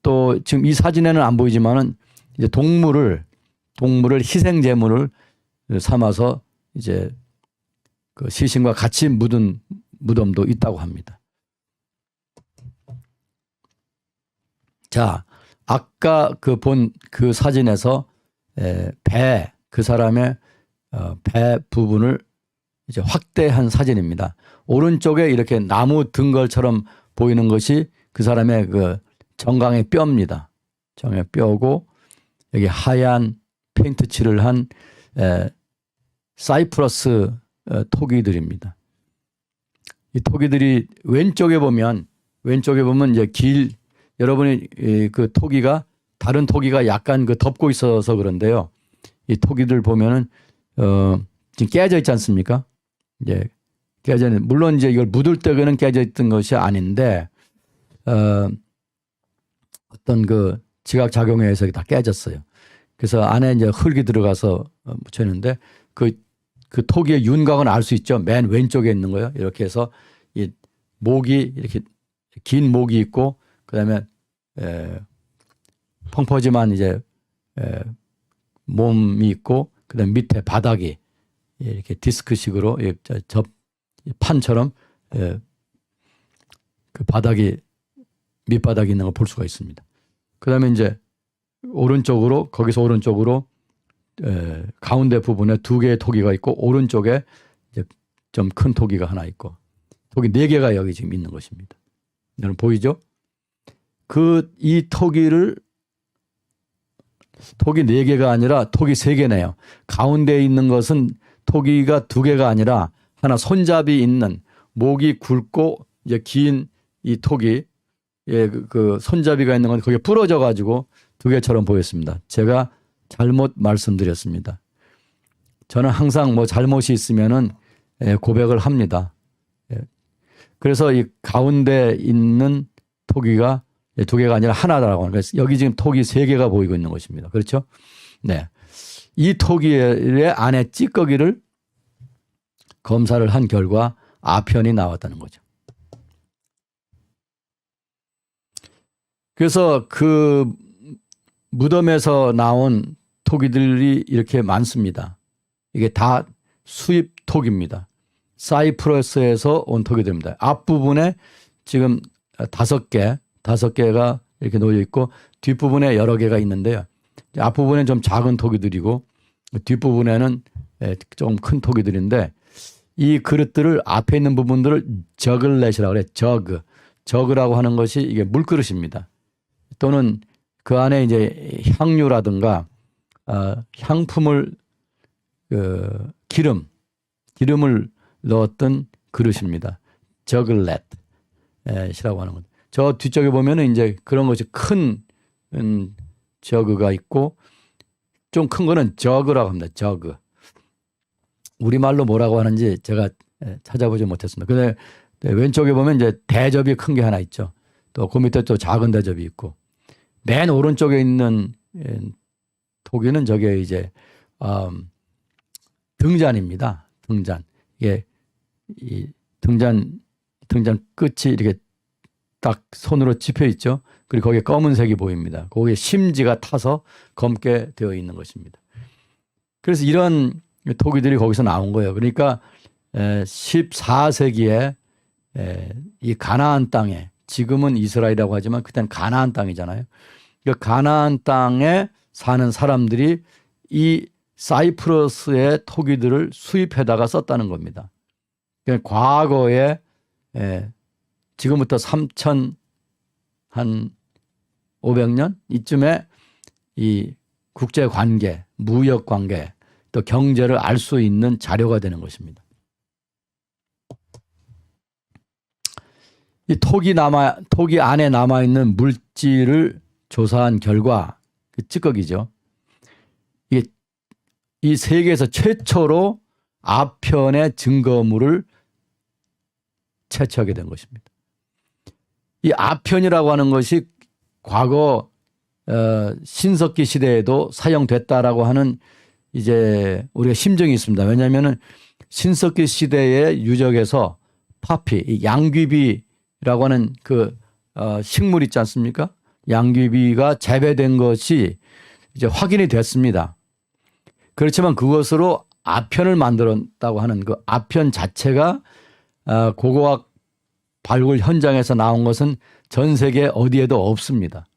또 지금 이 사진에는 안 보이지만은 이제 동물을 희생 제물을 삼아서 이제 그 시신과 같이 묻은 무덤도 있다고 합니다. 자, 아까 본 그 사진에서 그 사람의 배 부분을 이제 확대한 사진입니다. 오른쪽에 이렇게 나무 등걸처럼 보이는 것이 그 사람의 정강의 뼈입니다. 정강의 뼈고 여기 하얀 페인트 칠을 한 사이프러스 토기들입니다. 이 토기들이 왼쪽에 보면 이제 여러분이 그 토기가 다른 토기가 약간 덮고 있어서 그런데요. 이 토기들 보면은 지금 깨져 있지 않습니까? 이제 깨져 있는 물론 이제 이걸 묻을 때는 깨져 있던 것이 아닌데 어떤 지각 작용에 의해서 다 깨졌어요. 그래서 안에 이제 흙이 들어가서 묻혀 있는데 그 토기의 윤곽은 알 수 있죠. 맨 왼쪽에 있는 거예요. 이렇게 해서 이 목이 이렇게 긴 목이 있고 그다음에 펑퍼짐한 이제 몸이 있고 그다음 밑에 바닥이 이렇게 디스크식으로 판처럼 예, 그 바닥이 밑바닥이 있는 걸 볼 수가 있습니다. 그다음에 이제 오른쪽으로 거기서 오른쪽으로 가운데 부분에 두 개의 토기가 있고 오른쪽에 이제 좀 큰 토기가 하나 있고 토기 네 개가 여기 지금 있는 것입니다. 여러분 보이죠? 이 토기 네 개가 아니라 토기 세 개네요. 가운데 있는 것은 토기가 두 개가 아니라 하나 손잡이 있는 목이 굵고 이제 긴 이 토기 그 손잡이가 있는 건 거기에 부러져 가지고 두 개처럼 보였습니다. 제가 잘못 말씀드렸습니다. 저는 항상 뭐 잘못이 있으면은 고백을 합니다. 그래서 이 가운데 있는 토기가 두 개가 아니라 하나다라고 하는 거예요. 여기 지금 토기 세 개가 보이고 있는 것입니다. 그렇죠? 네. 이 토기의 안에 찌꺼기를 검사를 한 결과 아편이 나왔다는 거죠. 그래서 그 무덤에서 나온 토기들이 이렇게 많습니다. 이게 다 수입 토기입니다. 사이프러스에서 온 토기들입니다. 앞부분에 지금 다섯 개가 이렇게 놓여 있고 뒷부분에 여러 개가 있는데요. 앞부분에 좀 작은 토기들이고 뒷부분에는 좀 큰 토기들인데 이 그릇들을 앞에 있는 부분들을 저글렛이라고 그래요. 저그라고 하는 것이 이게 물그릇입니다. 또는 그 안에 이제 향유라든가 향품을 기름을 넣었던 그릇입니다. 저글렛이라고 하는 것. 저 뒤쪽에 보면은 이제 그런 것이 큰 저그가 있고 좀 큰 거는 저그라고 합니다. 저그. 우리말로 뭐라고 하는지 제가 찾아보지 못했습니다. 근데 왼쪽에 보면 이제 대접이 큰 게 하나 있죠. 또 그 밑에 또 작은 대접이 있고 맨 오른쪽에 있는 토기는 저게 이제 등잔입니다. 등잔. 이게 이 등잔 끝이 이렇게 딱 손으로 집혀 있죠. 그리고 거기에 검은색이 보입니다. 거기에 심지가 타서 검게 되어 있는 것입니다. 그래서 이런 토기들이 거기서 나온 거예요. 그러니까 14세기에 이 가나안 땅에 지금은 이스라엘이라고 하지만 그때는 가나안 땅이잖아요. 그 가나안 땅에 사는 사람들이 이 사이프러스의 토기들을 수입해다가 썼다는 겁니다. 그러니까 과거에 지금부터 3,500년 이쯤에 이 국제 관계, 무역 관계, 또 경제를 알 수 있는 자료가 되는 것입니다. 이 토기 안에 남아 있는 물질을 조사한 결과 그 찌꺼기죠. 이 세계에서 최초로 아편의 증거물을 채취하게 된 것입니다. 이 아편이라고 하는 것이 과거 신석기 시대에도 사용됐다라고 하는 이제 우리가 심정이 있습니다. 왜냐하면은 신석기 시대의 유적에서 파피, 양귀비라고 하는 그 식물 있지 않습니까? 양귀비가 재배된 것이 이제 확인이 됐습니다. 그렇지만 그것으로 아편을 만들었다고 하는 그 아편 자체가 고고학 발굴 현장에서 나온 것은 전 세계 어디에도 없습니다.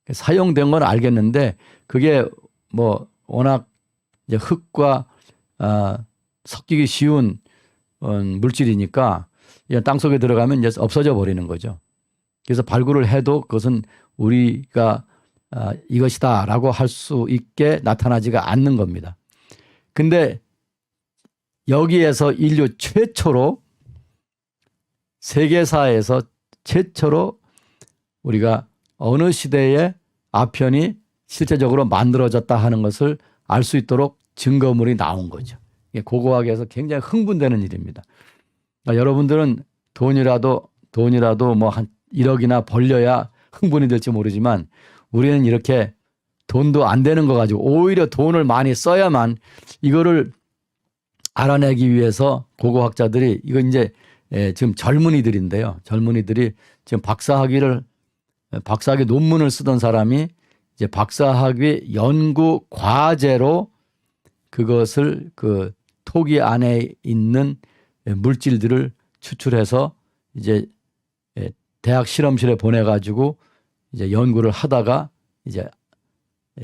사용된 건 알겠는데 그게 뭐 워낙 이제 흙과 섞이기 쉬운 물질이니까 땅속에 들어가면 이제 없어져 버리는 거죠. 그래서 발굴을 해도 그것은 우리가 이것이다라고 할 수 있게 나타나지가 않는 겁니다. 근데 여기에서 인류 최초로 세계사에서 최초로 우리가 어느 시대에 아편이 실제적으로 만들어졌다 하는 것을 알 수 있도록 증거물이 나온 거죠. 이게 고고학에서 굉장히 흥분되는 일입니다. 그러니까 여러분들은 돈이라도 뭐 한 1억이나 벌려야 흥분이 될지 모르지만 우리는 이렇게 돈도 안 되는 거 가지고 오히려 돈을 많이 써야만 이거를 알아내기 위해서 고고학자들이 이거 이제 지금 젊은이들인데요. 젊은이들이 지금 박사학위 논문을 쓰던 사람이 이제 박사학위 연구 과제로 그것을 그 토기 안에 있는 물질들을 추출해서 이제 대학 실험실에 보내가지고 이제 연구를 하다가 이제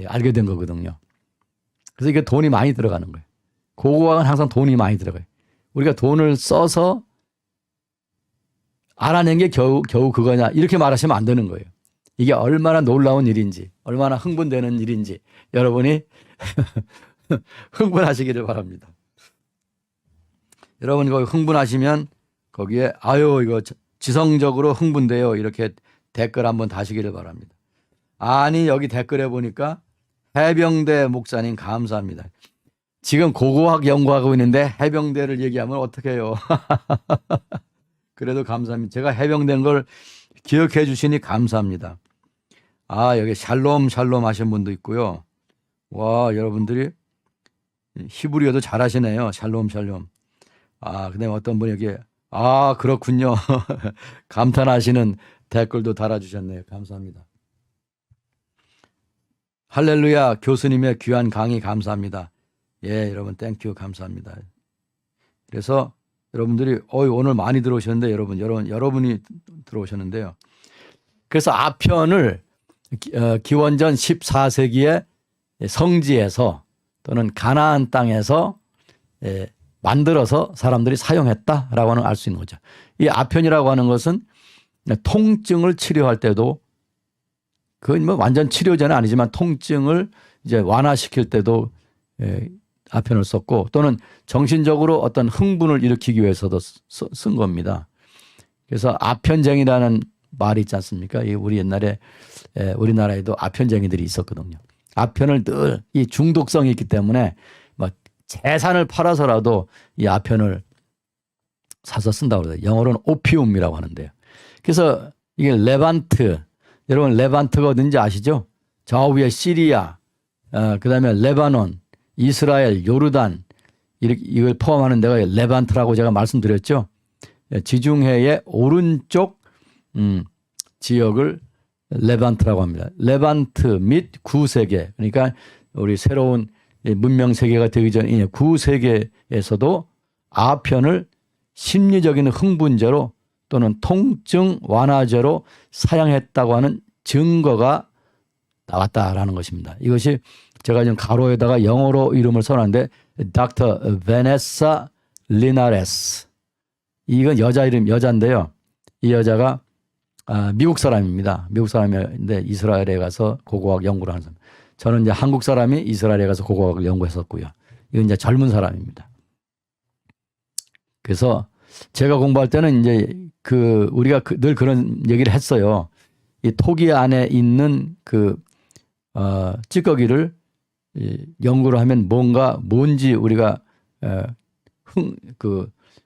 알게 된 거거든요. 그래서 이게 돈이 많이 들어가는 거예요. 고고학은 항상 돈이 많이 들어가요. 우리가 돈을 써서 알아낸 게 겨우 그거냐 이렇게 말하시면 안 되는 거예요. 이게 얼마나 놀라운 일인지, 얼마나 흥분되는 일인지 여러분이 흥분하시기를 바랍니다. 여러분 이거 흥분하시면 거기에 아유 이거 지성적으로 흥분돼요 이렇게 댓글 한번 다시기를 바랍니다. 아니 여기 댓글에 보니까 해병대 목사님 감사합니다. 지금 고고학 연구하고 있는데 해병대를 얘기하면 어떡해요. 그래도 감사합니다. 제가 해병대인 걸 기억해 주시니 감사합니다. 아 여기 샬롬 하신 분도 있고요. 와 여러분들이 히브리어도 잘하시네요. 샬롬. 아 그다음에 어떤 분이 여기 아 그렇군요. 감탄하시는 댓글도 달아주셨네요. 감사합니다. 할렐루야 교수님의 귀한 강의 감사합니다. 예 여러분 땡큐 감사합니다. 그래서 여러분들이 오늘 많이 들어오셨는데 여러분이 들어오셨는데요. 그래서 아편을 기원전 14세기의 성지에서 또는 가나안 땅에서 만들어서 사람들이 사용했다라고 하는 알 수 있는 거죠. 이 아편이라고 하는 것은 통증을 치료할 때도 그건 뭐 완전 치료제는 아니지만 통증을 이제 완화시킬 때도 아편을 썼고 또는 정신적으로 어떤 흥분을 일으키기 위해서도 쓴 겁니다. 그래서 아편쟁이라는 말이 있지 않습니까? 우리 옛날에 우리나라에도 아편쟁이들이 있었거든요. 아편을 늘 이 중독성이 있기 때문에 뭐 재산을 팔아서라도 이 아편을 사서 쓴다고 그래요. 영어로는 오피움이라고 하는데요. 그래서 이게 레반트, 여러분 레반트가 어딘지 아시죠? 저 위에 시리아, 그다음에 레바논, 이스라엘, 요르단 이걸 포함하는 데가 레반트라고 제가 말씀드렸죠. 지중해의 오른쪽 지역을 레반트라고 합니다. 레반트 및 구세계, 그러니까 우리 새로운 문명 세계가 되기 전에 구세계에서도 아편을 심리적인 흥분제로 또는 통증 완화제로 사용했다고 하는 증거가 나왔다라는 것입니다. 이것이 제가 지금 가로에다가 영어로 이름을 써놨는데 Dr. Vanessa Linares, 이건 여자 이름 여자인데요. 이 여자가 미국 사람입니다. 미국 사람인데 이스라엘에 가서 고고학 연구를 하는 사람. 저는 이제 한국 사람이 이스라엘에 가서 고고학을 연구했었고요. 이건 이제 젊은 사람입니다. 그래서 제가 공부할 때는 이제 우리가 늘 그런 얘기를 했어요. 이 토기 안에 있는 찌꺼기를 연구를 하면 뭔지 우리가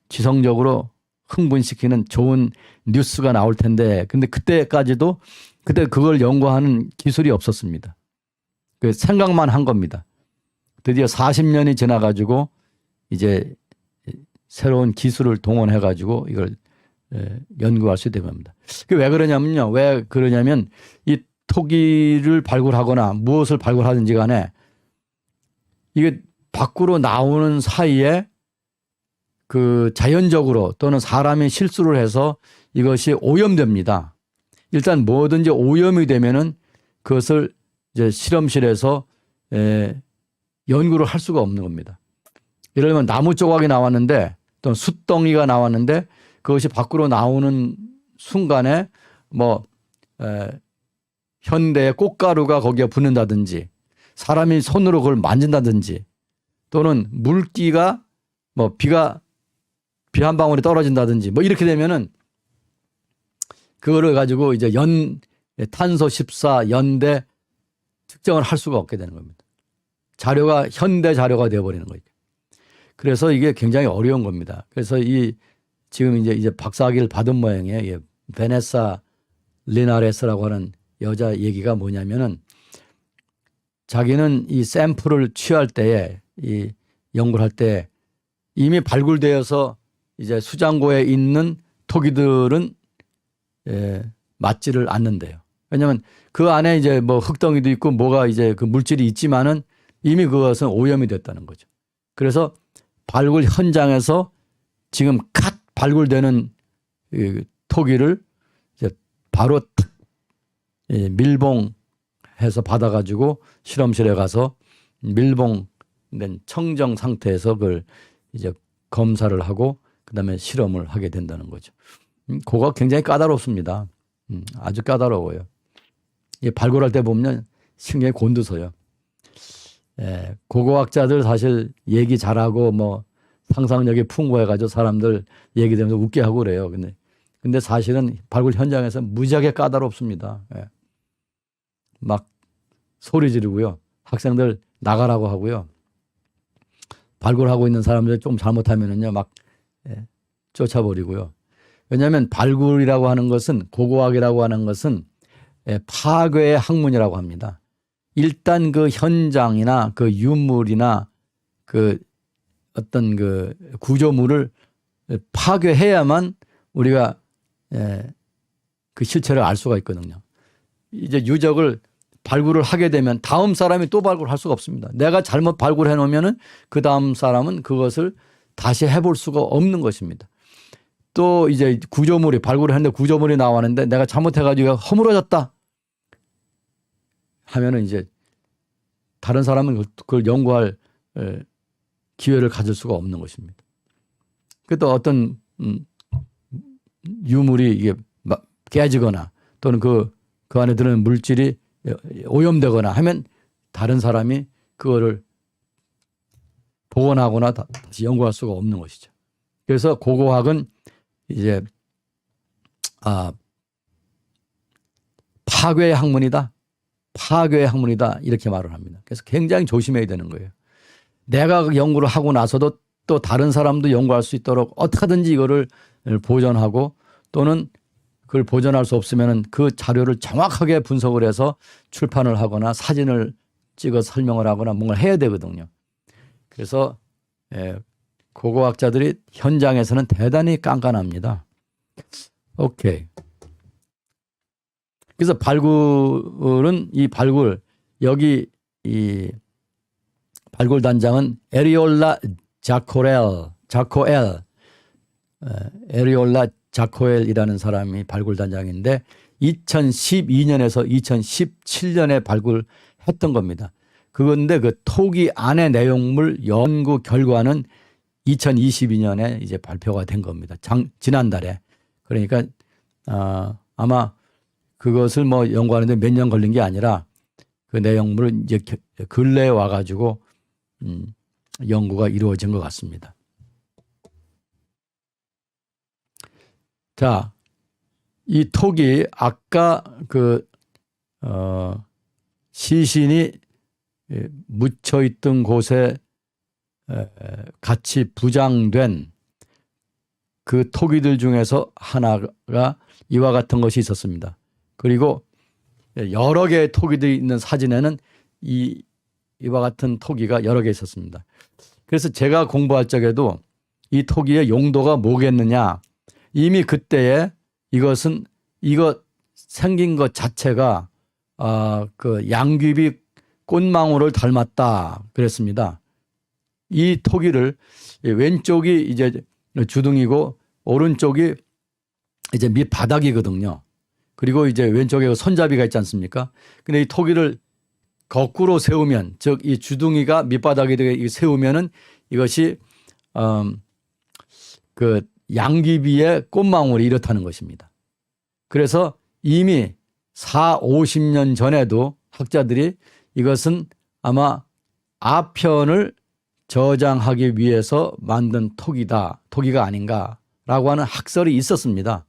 지성적으로 흥분시키는 좋은 뉴스가 나올 텐데, 근데 그때 그걸 연구하는 기술이 없었습니다. 생각만 한 겁니다. 드디어 40년이 지나가지고 이제 새로운 기술을 동원해가지고 이걸 연구할 수 있는 겁니다. 왜 그러냐면 이 토기를 발굴하거나 무엇을 발굴하든지 간에 이게 밖으로 나오는 사이에 자연적으로 또는 사람이 실수를 해서 이것이 오염됩니다. 일단 뭐든지 오염이 되면은 그것을 이제 실험실에서 연구를 할 수가 없는 겁니다. 예를 들면 나무 조각이 나왔는데 또는 숯덩이가 나왔는데 그것이 밖으로 나오는 순간에 현대의 꽃가루가 거기에 붙는다든지 사람이 손으로 그걸 만진다든지 또는 물기가 비 한 방울이 떨어진다든지 이렇게 되면은 그거를 가지고 이제 탄소 14 연대 측정을 할 수가 없게 되는 겁니다. 자료가 현대 자료가 되어버리는 거죠. 그래서 이게 굉장히 어려운 겁니다. 그래서 지금 이제 박사학위를 받은 모양이에요. 베네사 리나레스라고 하는 여자 얘기가 뭐냐면은 자기는 이 샘플을 취할 때에 이 연구를 할 때 이미 발굴되어서 이제 수장고에 있는 토기들은 맞지를 않는데요. 왜냐하면 그 안에 이제 흙덩이도 있고 뭐가 이제 그 물질이 있지만은 이미 그것은 오염이 됐다는 거죠. 그래서 발굴 현장에서 지금 발굴되는 이 토기를 이제 바로 밀봉해서 받아가지고 실험실에 가서 밀봉된 청정 상태에서 그걸 이제 검사를 하고 그다음에 실험을 하게 된다는 거죠. 그거가 굉장히 까다롭습니다. 아주 까다로워요. 발굴할 때 보면 신경이 곤두서요. 고고학자들 사실 얘기 잘하고 뭐 상상력이 풍부해가지고 사람들 얘기 들으면서 웃게 하고 그래요. 근데 사실은 발굴 현장에서 무지하게 까다롭습니다. 막 소리 지르고요. 학생들 나가라고 하고요. 발굴하고 있는 사람들 좀 잘못하면은요, 막 쫓아버리고요. 왜냐하면 발굴이라고 하는 것은, 고고학이라고 하는 것은 파괴의 학문이라고 합니다. 일단 그 현장이나 그 유물이나 그 어떤 그 구조물을 파괴해야만 우리가 그 실체를 알 수가 있거든요. 이제 유적을 발굴을 하게 되면 다음 사람이 또 발굴할 수가 없습니다. 내가 잘못 발굴해 놓으면은 그 다음 사람은 그것을 다시 해볼 수가 없는 것입니다. 또 이제 구조물이 발굴을 했는데 구조물이 나왔는데 내가 잘못해가지고 허물어졌다 하면은 이제 다른 사람은 그걸 연구할 기회를 가질 수가 없는 것입니다. 또 어떤 유물이 이게 깨지거나 또는 그 안에 들어있는 물질이 오염되거나 하면 다른 사람이 그거를 복원하거나 다시 연구할 수가 없는 것이죠. 그래서 고고학은 이제 파괴의 학문이다. 파괴의 학문이다. 이렇게 말을 합니다. 그래서 굉장히 조심해야 되는 거예요. 내가 연구를 하고 나서도 또 다른 사람도 연구할 수 있도록 어떻게 하든지 이거를 보존하고 또는 그걸 보존할 수 없으면 그 자료를 정확하게 분석을 해서 출판을 하거나 사진을 찍어 설명을 하거나 뭔가 해야 되거든요. 그래서 고고학자들이 현장에서는 대단히 깐깐합니다. 오케이. 그래서 발굴은 여기 이 발굴 단장은 에리올라 에리올라 자코엘이라는 사람이 발굴 단장인데 2012년에서 2017년에 발굴했던 겁니다. 그건데 그 토기 안의 내용물 연구 결과는 2022년에 이제 발표가 된 겁니다. 지난달에. 그러니까 아마 그것을 뭐 연구하는데 몇 년 걸린 게 아니라 그 내용물을 이제 근래에 와가지고 연구가 이루어진 것 같습니다. 자, 이 톡이 아까 그 시신이 묻혀 있던 곳에 같이 부장된 그 토기들 중에서 하나가 이와 같은 것이 있었습니다. 그리고 여러 개의 토기들이 있는 사진에는 이와 같은 토기가 여러 개 있었습니다. 그래서 제가 공부할 적에도 이 토기의 용도가 뭐겠느냐, 이미 그때에 이거 생긴 것 자체가 그 양귀비 꽃망울을 닮았다 그랬습니다. 이 토기를 왼쪽이 이제 주둥이고 오른쪽이 이제 밑바닥이거든요. 그리고 이제 왼쪽에 손잡이가 있지 않습니까? 근데 이 토기를 거꾸로 세우면, 즉 이 주둥이가 밑바닥에 세우면은 이것이 그 양귀비의 꽃망울이 이렇다는 것입니다. 그래서 이미 50년 전에도 학자들이 이것은 아마 아편을 저장하기 위해서 만든 토기가 아닌가라고 하는 학설이 있었습니다.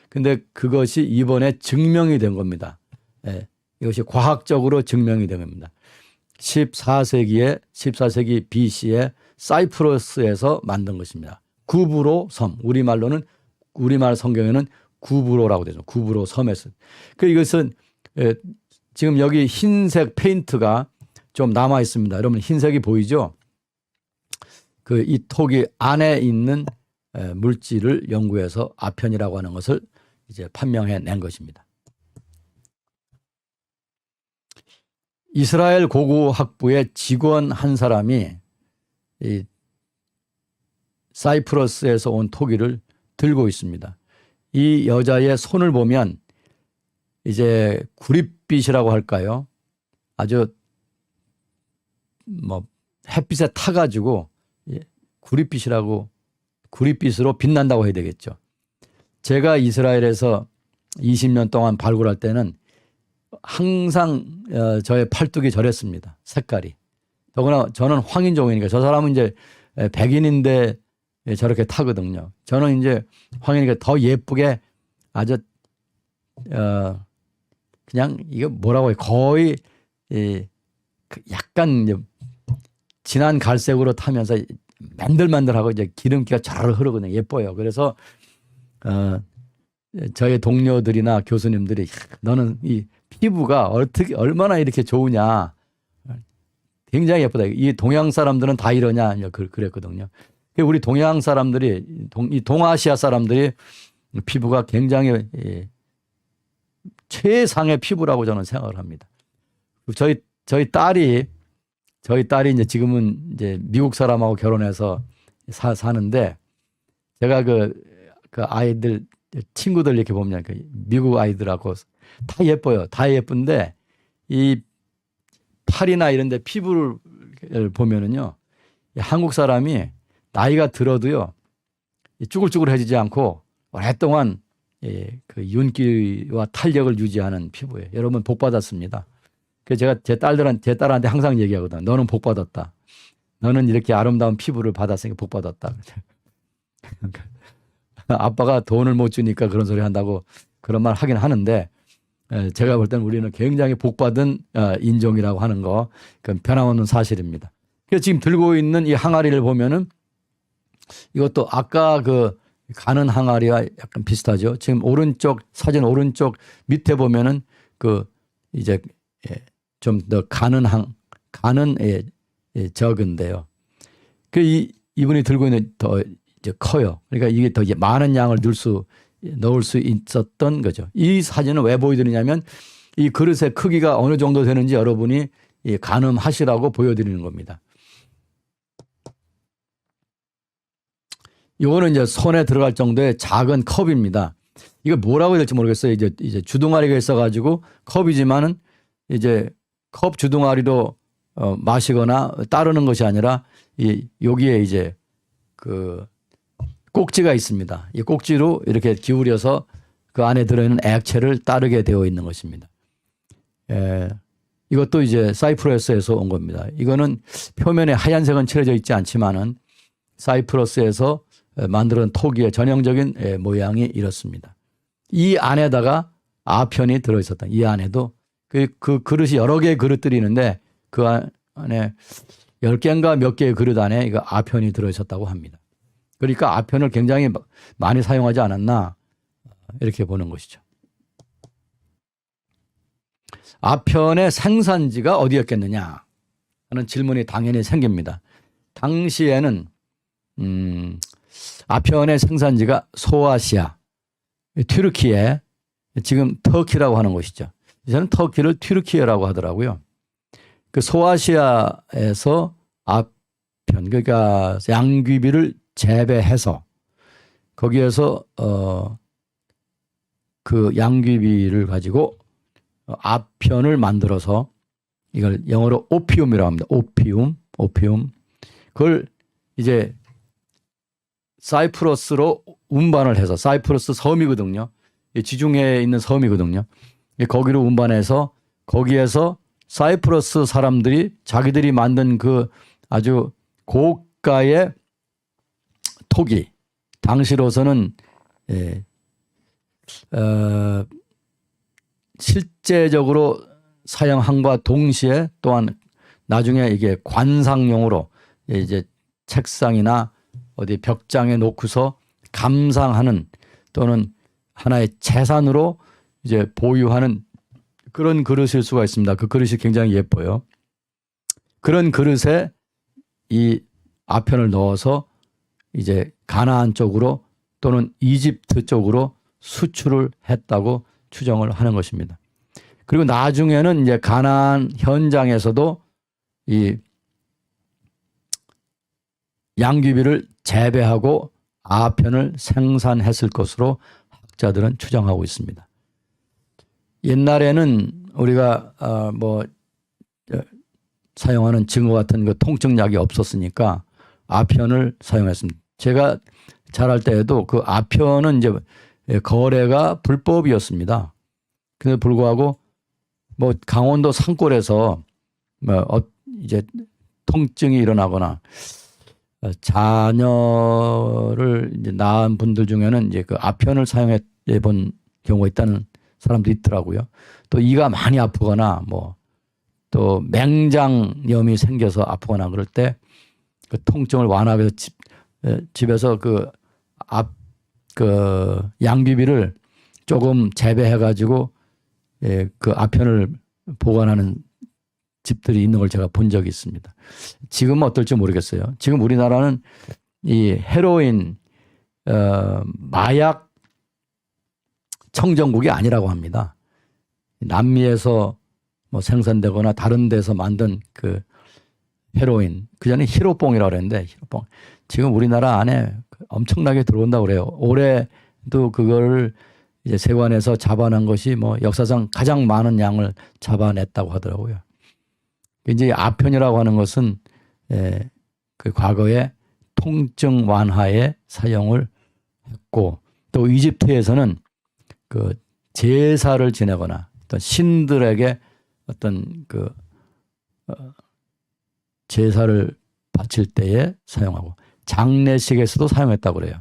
근데 그것이 이번에 증명이 된 겁니다. 이것이 과학적으로 증명이 된 겁니다. 14세기 BC에 사이프러스에서 만든 것입니다. 구브로 섬, 우리말 성경에는 구브로라고 되죠. 구브로 섬에서. 이것은 지금 여기 흰색 페인트가 좀 남아 있습니다. 여러분 흰색이 보이죠? 이 토기 안에 있는 물질을 연구해서 아편이라고 하는 것을 이제 판명해 낸 것입니다. 이스라엘 고고학부의 직원 한 사람이 이 사이프러스에서 온 토기를 들고 있습니다. 이 여자의 손을 보면 이제 구릿빛이라고 할까요? 아주 뭐 햇빛에 타가지고 구릿빛으로 빛난다고 해야 되겠죠. 제가 이스라엘에서 20년 동안 발굴할 때는 항상 저의 팔뚝이 저랬습니다. 색깔이. 더구나 저는 황인종이니까 저 사람은 이제 백인인데 저렇게 타거든요. 저는 이제 황인이니까 더 예쁘게 아주 그냥 이거 뭐라고 해요? 거의 약간 이제 진한 갈색으로 타면서 만들만들하고 이제 기름기가 잘 흐르거든요. 예뻐요. 그래서 저희 동료들이나 교수님들이 너는 이 피부가 어떻게 얼마나 이렇게 좋으냐. 굉장히 예쁘다. 이 동양 사람들은 다 이러냐 그랬거든요. 우리 동양 사람들이 이 동아시아 사람들이 피부가 굉장히 최상의 피부라고 저는 생각을 합니다. 저희 딸이 이제 지금은 이제 미국 사람하고 결혼해서 사는데 제가 그 아이들 친구들 이렇게 보면 미국 아이들하고 다 예뻐요. 다 예쁜데 이 팔이나 이런 데 피부를 보면은요. 한국 사람이 나이가 들어도요. 쭈글쭈글해지지 않고 오랫동안 그 윤기와 탄력을 유지하는 피부예요. 여러분 복 받았습니다. 그래서 제가 제 딸한테 항상 얘기하거든요. 너는 복 받았다. 너는 이렇게 아름다운 피부를 받았으니까 복 받았다. 아빠가 돈을 못 주니까 그런 소리 한다고 그런 말 하긴 하는데 제가 볼 때는 우리는 굉장히 복 받은 인종이라고 하는 거 그건 변함없는 사실입니다. 그래서 지금 들고 있는 이 항아리를 보면은 이것도 아까 그 가는 항아리와 약간 비슷하죠. 지금 사진 오른쪽 밑에 보면은 그 이제 좀 더 가는 저건데요. 이분이 들고 있는 더 이제 커요. 그러니까 이게 더 많은 양을 넣을 수 있었던 거죠. 이 사진은 왜 보여드리냐면 이 그릇의 크기가 어느 정도 되는지 여러분이 가늠하시라고 보여드리는 겁니다. 이거는 이제 손에 들어갈 정도의 작은 컵입니다. 이거 뭐라고 해야 될지 모르겠어요. 이제 주둥아리가 있어가지고 컵이지만은 이제 컵 주둥아리로 마시거나 따르는 것이 아니라 여기에 이제 그 꼭지가 있습니다. 이 꼭지로 이렇게 기울여서 그 안에 들어있는 액체를 따르게 되어 있는 것입니다. 이것도 이제 사이프러스에서 온 겁니다. 이거는 표면에 하얀색은 칠해져 있지 않지만은 사이프러스에서 만드는 토기의 전형적인 모양이 이렇습니다. 이 안에다가 아편이 들어있었다. 이 안에도 그 그릇이 여러 개의 그릇들이 있는데 그 안에 10개인가 몇 개의 그릇 안에 이거 아편이 들어있었다고 합니다. 그러니까 아편을 굉장히 많이 사용하지 않았나 이렇게 보는 것이죠. 아편의 생산지가 어디였겠느냐 하는 질문이 당연히 생깁니다. 당시에는 아편의 생산지가 소아시아, 튀르키예, 지금 터키라고 하는 곳이죠. 저는 터키를 튀르키예라고 하더라고요. 그 소아시아에서 아편, 그러니까 양귀비를 재배해서 거기에서 그 양귀비를 가지고 아편을 만들어서 이걸 영어로 오피움이라고 합니다. 오피움. 그걸 이제 사이프러스로 운반을 해서 사이프러스 섬이거든요. 지중해에 있는 섬이거든요. 거기로 운반해서 거기에서 사이프러스 사람들이 자기들이 만든 그 아주 고가의 토기, 당시로서는 실제적으로 사용함과 동시에 또한 나중에 이게 관상용으로 이제 책상이나 어디 벽장에 놓고서 감상하는 또는 하나의 재산으로 이제 보유하는 그런 그릇일 수가 있습니다. 그 그릇이 굉장히 예뻐요. 그런 그릇에 이 아편을 넣어서 이제 가나안 쪽으로 또는 이집트 쪽으로 수출을 했다고 추정을 하는 것입니다. 그리고 나중에는 이제 가나안 현장에서도 이 양귀비를 재배하고 아편을 생산했을 것으로 학자들은 추정하고 있습니다. 옛날에는 우리가 사용하는 증오 같은 그 통증약이 없었으니까 아편을 사용했습니다. 제가 자랄 때에도 그 아편은 이제 거래가 불법이었습니다. 그런데 불구하고 강원도 산골에서 이제 통증이 일어나거나 자녀를 이제 낳은 분들 중에는 이제 그 아편을 사용해 본 경우가 있다는 사람도 있더라고요. 또 이가 많이 아프거나 또 맹장염이 생겨서 아프거나 그럴 때 그 통증을 완화하기 위해서 집에서 그 양비비를 조금 재배해 가지고 그 아편을 보관하는 집들이 있는 걸 제가 본 적이 있습니다. 지금은 어떨지 모르겠어요. 지금 우리나라는 이 헤로인 마약 청정국이 아니라고 합니다. 남미에서 생산되거나 다른 데서 만든 그 헤로인, 그전에 히로뽕이라고 그랬는데 히로뽕. 지금 우리나라 안에 엄청나게 들어온다고 그래요. 올해도 그걸 이제 세관에서 잡아낸 것이 역사상 가장 많은 양을 잡아냈다고 하더라고요. 이제 아편이라고 하는 것은 그 과거에 통증 완화에 사용을 했고, 또 이집트에서는 그 제사를 지내거나 어떤 신들에게 어떤 그 제사를 바칠 때에 사용하고 장례식에서도 사용했다고 그래요.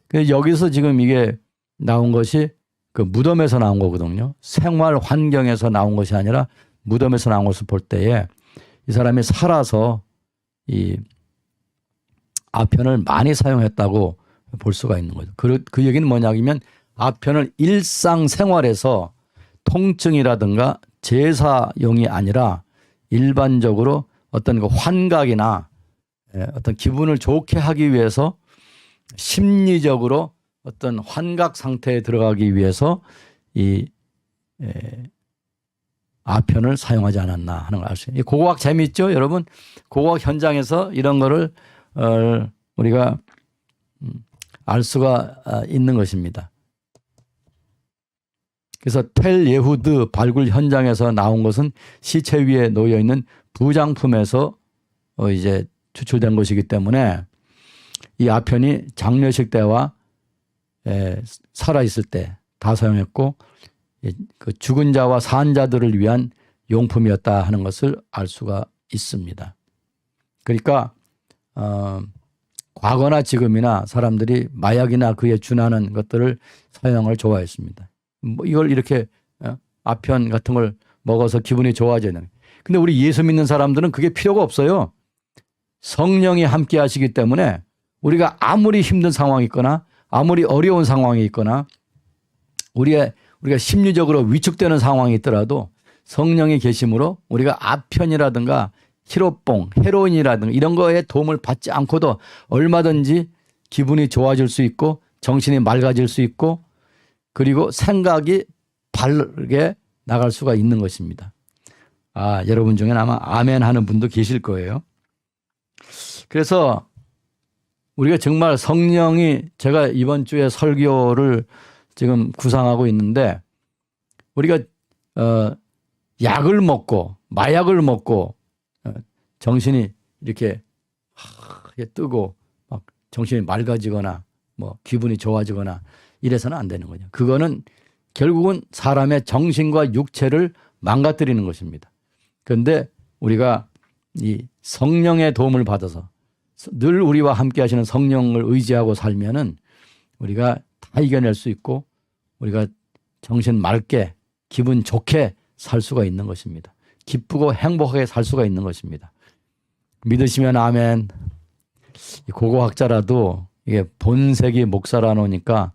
그래서 여기서 지금 이게 나온 것이 그 무덤에서 나온 거거든요. 생활 환경에서 나온 것이 아니라 무덤에서 나온 것을 볼 때에 이 사람이 살아서 이 아편을 많이 사용했다고 볼 수가 있는 거죠. 그 얘기는 뭐냐면 아편을 일상생활에서 통증이라든가 제사용이 아니라 일반적으로 어떤 그 환각이나 어떤 기분을 좋게 하기 위해서 심리적으로 어떤 환각 상태에 들어가기 위해서 이 아편을 사용하지 않았나 하는 걸 알 수 있어요. 고고학 재미있죠, 여러분? 고고학 현장에서 이런 거를 우리가 알 수가 있는 것입니다. 그래서 텔 예후드 발굴 현장에서 나온 것은 시체 위에 놓여 있는 부장품에서 이제 추출된 것이기 때문에 이 아편이 장례식 때와 살아 있을 때 다 사용했고 그 죽은 자와 산 자들을 위한 용품이었다 하는 것을 알 수가 있습니다. 그러니까 과거나 지금이나 사람들이 마약이나 그에 준하는 것들을 사용을 좋아했습니다. 이걸 이렇게 아편 같은 걸 먹어서 기분이 좋아지는. 근데 우리 예수 믿는 사람들은 그게 필요가 없어요. 성령이 함께 하시기 때문에 우리가 아무리 힘든 상황이 있거나 아무리 어려운 상황이 있거나 우리가 심리적으로 위축되는 상황이 있더라도 성령이 계심으로 우리가 아편이라든가 히로뽕, 헤로인이라든가 이런 거에 도움을 받지 않고도 얼마든지 기분이 좋아질 수 있고 정신이 맑아질 수 있고 그리고 생각이 바르게 나갈 수가 있는 것입니다. 여러분 중에 아마 아멘 하는 분도 계실 거예요. 그래서 우리가 정말 성령이, 제가 이번 주에 설교를 지금 구상하고 있는데 우리가 약을 먹고 마약을 먹고 정신이 이렇게 뜨고 막 정신이 맑아지거나 기분이 좋아지거나 이래서는 안 되는 거죠. 그거는 결국은 사람의 정신과 육체를 망가뜨리는 것입니다. 그런데 우리가 이 성령의 도움을 받아서 늘 우리와 함께 하시는 성령을 의지하고 살면은 우리가 다 이겨낼 수 있고 우리가 정신 맑게 기분 좋게 살 수가 있는 것입니다. 기쁘고 행복하게 살 수가 있는 것입니다. 믿으시면 아멘. 고고학자라도 이게 본색이 목사라 놓으니까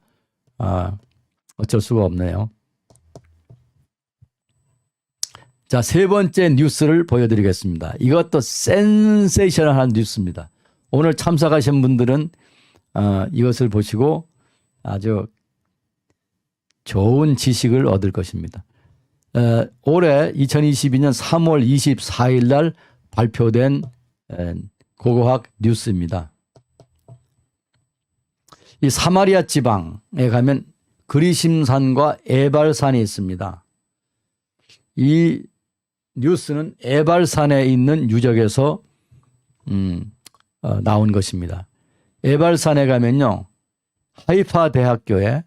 어쩔 수가 없네요. 자, 세 번째 뉴스를 보여드리겠습니다. 이것도 센세이셔널한 뉴스입니다. 오늘 참석하신 분들은 이것을 보시고 아주 좋은 지식을 얻을 것입니다. 올해 2022년 3월 24일 날 발표된 고고학 뉴스입니다. 이 사마리아 지방에 가면 그리심산과 에발산이 있습니다. 이 뉴스는 에발산에 있는 유적에서 나온 것입니다. 에발산에 가면요, 하이파 대학교에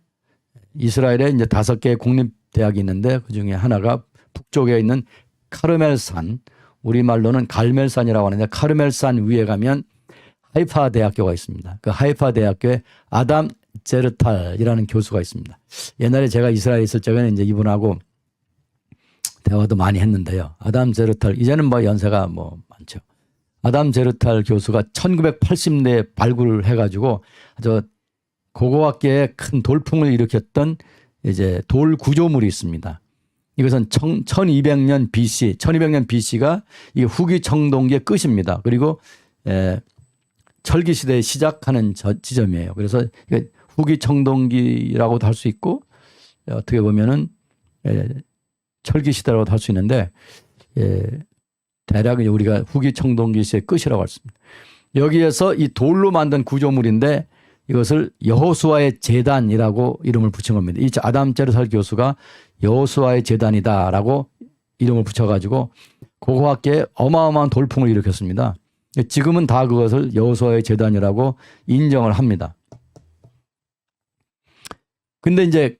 이스라엘에 이제 5개의 공립대학이 있는데 그 중에 하나가 북쪽에 있는 카르멜산, 우리말로는 갈멜산이라고 하는데 카르멜산 위에 가면 하이파 대학교가 있습니다. 그 하이파 대학교에 아담 제르탈이라는 교수가 있습니다. 옛날에 제가 이스라엘에 있을 적에는 이제 이분하고 대화도 많이 했는데요. 아담 제르탈, 이제는 뭐 연세가 뭐 많죠. 아담 제르탈 교수가 1980년대에 발굴을 해가지고 아주 고고학계에 큰 돌풍을 일으켰던 이제 돌 구조물이 있습니다. 이것은 1200년 BC, 1200년 BC가 이 후기 청동기의 끝입니다. 그리고 철기 시대에 시작하는 지점이에요. 그래서 후기 청동기라고도 할 수 있고 어떻게 보면은 철기 시대라고도 할 수 있는데 대략 우리가 후기 청동기 시의 끝이라고 할 수 있습니다. 여기에서 이 돌로 만든 구조물인데 이것을 여호수아의 제단이라고 이름을 붙인 겁니다. 이 아담 제르살 교수가 여호수아의 제단이다라고 이름을 붙여가지고 고고학계에 어마어마한 돌풍을 일으켰습니다. 지금은 다 그것을 여호수아의 제단이라고 인정을 합니다. 근데 이제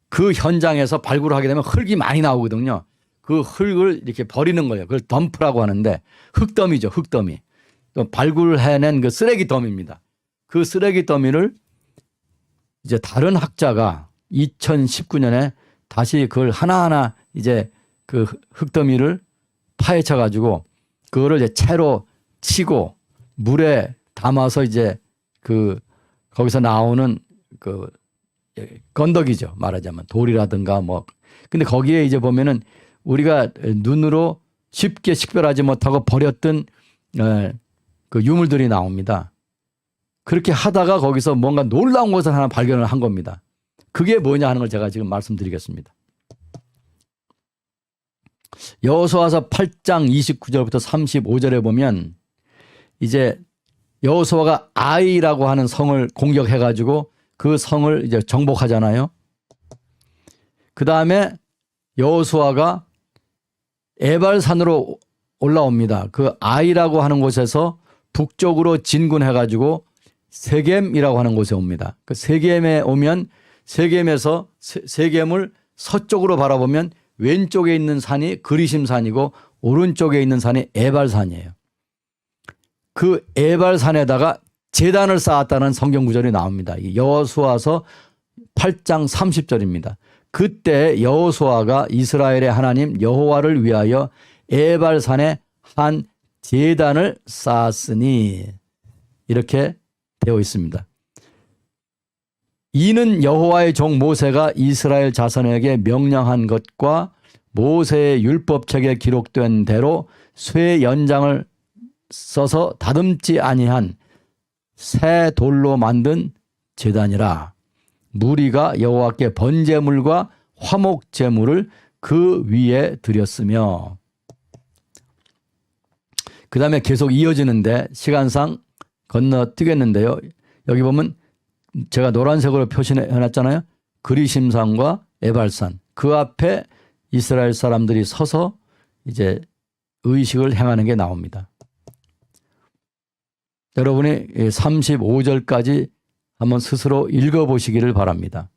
그 현장에서 발굴을 하게 되면 흙이 많이 나오거든요. 그 흙을 이렇게 버리는 거예요. 그걸 덤프라고 하는데 흙더미죠. 흙더미. 또 발굴해낸 그 쓰레기 더미입니다. 그 쓰레기 더미를 이제 다른 학자가 2019년에 다시 그걸 하나하나 이제 그 흙더미를 파헤쳐 가지고 그거를 이제 채로 치고 물에 담아서 이제 그 거기서 나오는 그 건더기죠. 말하자면 돌이라든가 뭐. 근데 거기에 이제 보면은 우리가 눈으로 쉽게 식별하지 못하고 버렸던 그 유물들이 나옵니다. 그렇게 하다가 거기서 뭔가 놀라운 것을 하나 발견을 한 겁니다. 그게 뭐냐 하는 걸 제가 지금 말씀드리겠습니다. 여호수아서 8장 29절부터 35절에 보면 이제 여호수아가 아이라고 하는 성을 공격해 가지고 그 성을 이제 정복하잖아요. 그 다음에 여호수아가 에발산으로 올라옵니다. 그 아이라고 하는 곳에서 북쪽으로 진군해 가지고 세겜이라고 하는 곳에 옵니다. 그 세겜에 오면 세겜에서 세겜을 서쪽으로 바라보면 왼쪽에 있는 산이 그리심산이고 오른쪽에 있는 산이 에발산이에요. 그 에발산에다가 제단을 쌓았다는 성경 구절이 나옵니다. 여호수아서 8장 30절입니다. 그때 여호수아가 이스라엘의 하나님 여호와를 위하여 에발산에 한 제단을 쌓았으니 이렇게 되어 있습니다. 이는 여호와의 종 모세가 이스라엘 자손에게 명령한 것과 모세의 율법책에 기록된 대로 쇠 연장을 써서 다듬지 아니한 새 돌로 만든 제단이라. 무리가 여호와께 번제물과 화목제물을 그 위에 드렸으며. 그 다음에 계속 이어지는데 시간상 건너뛰겠는데요. 여기 보면 제가 노란색으로 표시해놨잖아요. 그리심산과 에발산. 그 앞에 이스라엘 사람들이 서서 이제 의식을 행하는 게 나옵니다. 여러분이 35절까지 한번 스스로 읽어보시기를 바랍니다.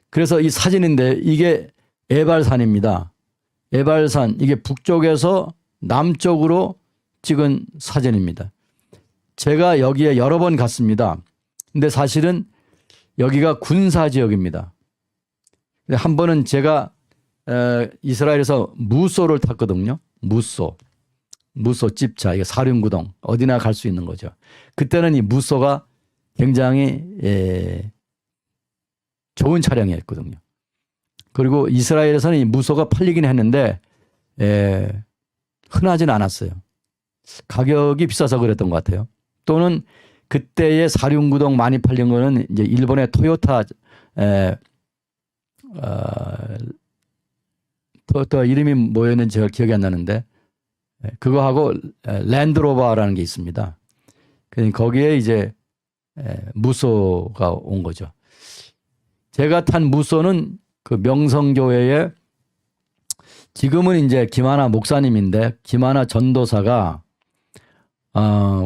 그래서 이 사진인데 이게 에발산입니다. 에발산, 이게 북쪽에서 남쪽으로 찍은 사진입니다. 제가 여기에 여러 번 갔습니다. 근데 사실은 여기가 군사지역입니다. 한 번은 제가 이스라엘에서 무소를 탔거든요. 무소 집차, 이게 사륜구동, 어디나 갈 수 있는 거죠. 그때는 이 무소가 굉장히 좋은 차량이었거든요. 그리고 이스라엘에서는 이 무소가 팔리긴 했는데 흔하진 않았어요. 가격이 비싸서 그랬던 것 같아요. 또는 그때의 사륜구동 많이 팔린 거는 이제 일본의 토요타 토요타 이름이 뭐였는지 제가 기억이 안 나는데 그거하고 랜드로버라는 게 있습니다. 거기에 이제 무소가 온 거죠. 제가 탄 무소는 그 명성교회에 지금은 이제 김하나 목사님인데 김하나 전도사가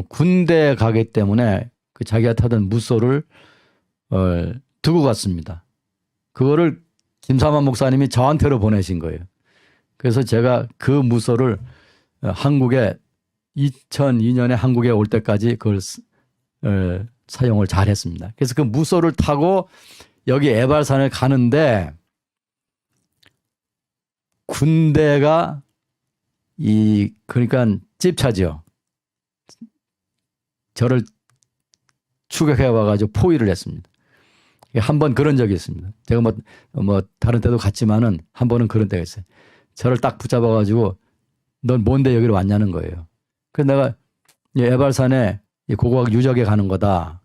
군대 가기 때문에 그 자기가 타던 무소를 두고 갔습니다. 그거를 김삼환 목사님이 저한테로 보내신 거예요. 그래서 제가 그 무소를 한국에 2002년에 한국에 올 때까지 그걸 사용을 잘 했습니다. 그래서 그 무소를 타고 여기 에발산을 가는데 군대가 그러니까 찝차죠. 저를 추격해 와가지고 포위를 했습니다. 한 번 그런 적이 있습니다. 제가 뭐 다른 때도 갔지만은 한 번은 그런 때가 있어요. 저를 딱 붙잡아가지고 넌 뭔데 여기로 왔냐는 거예요. 그래서 내가 에발산에 고고학 유적에 가는 거다.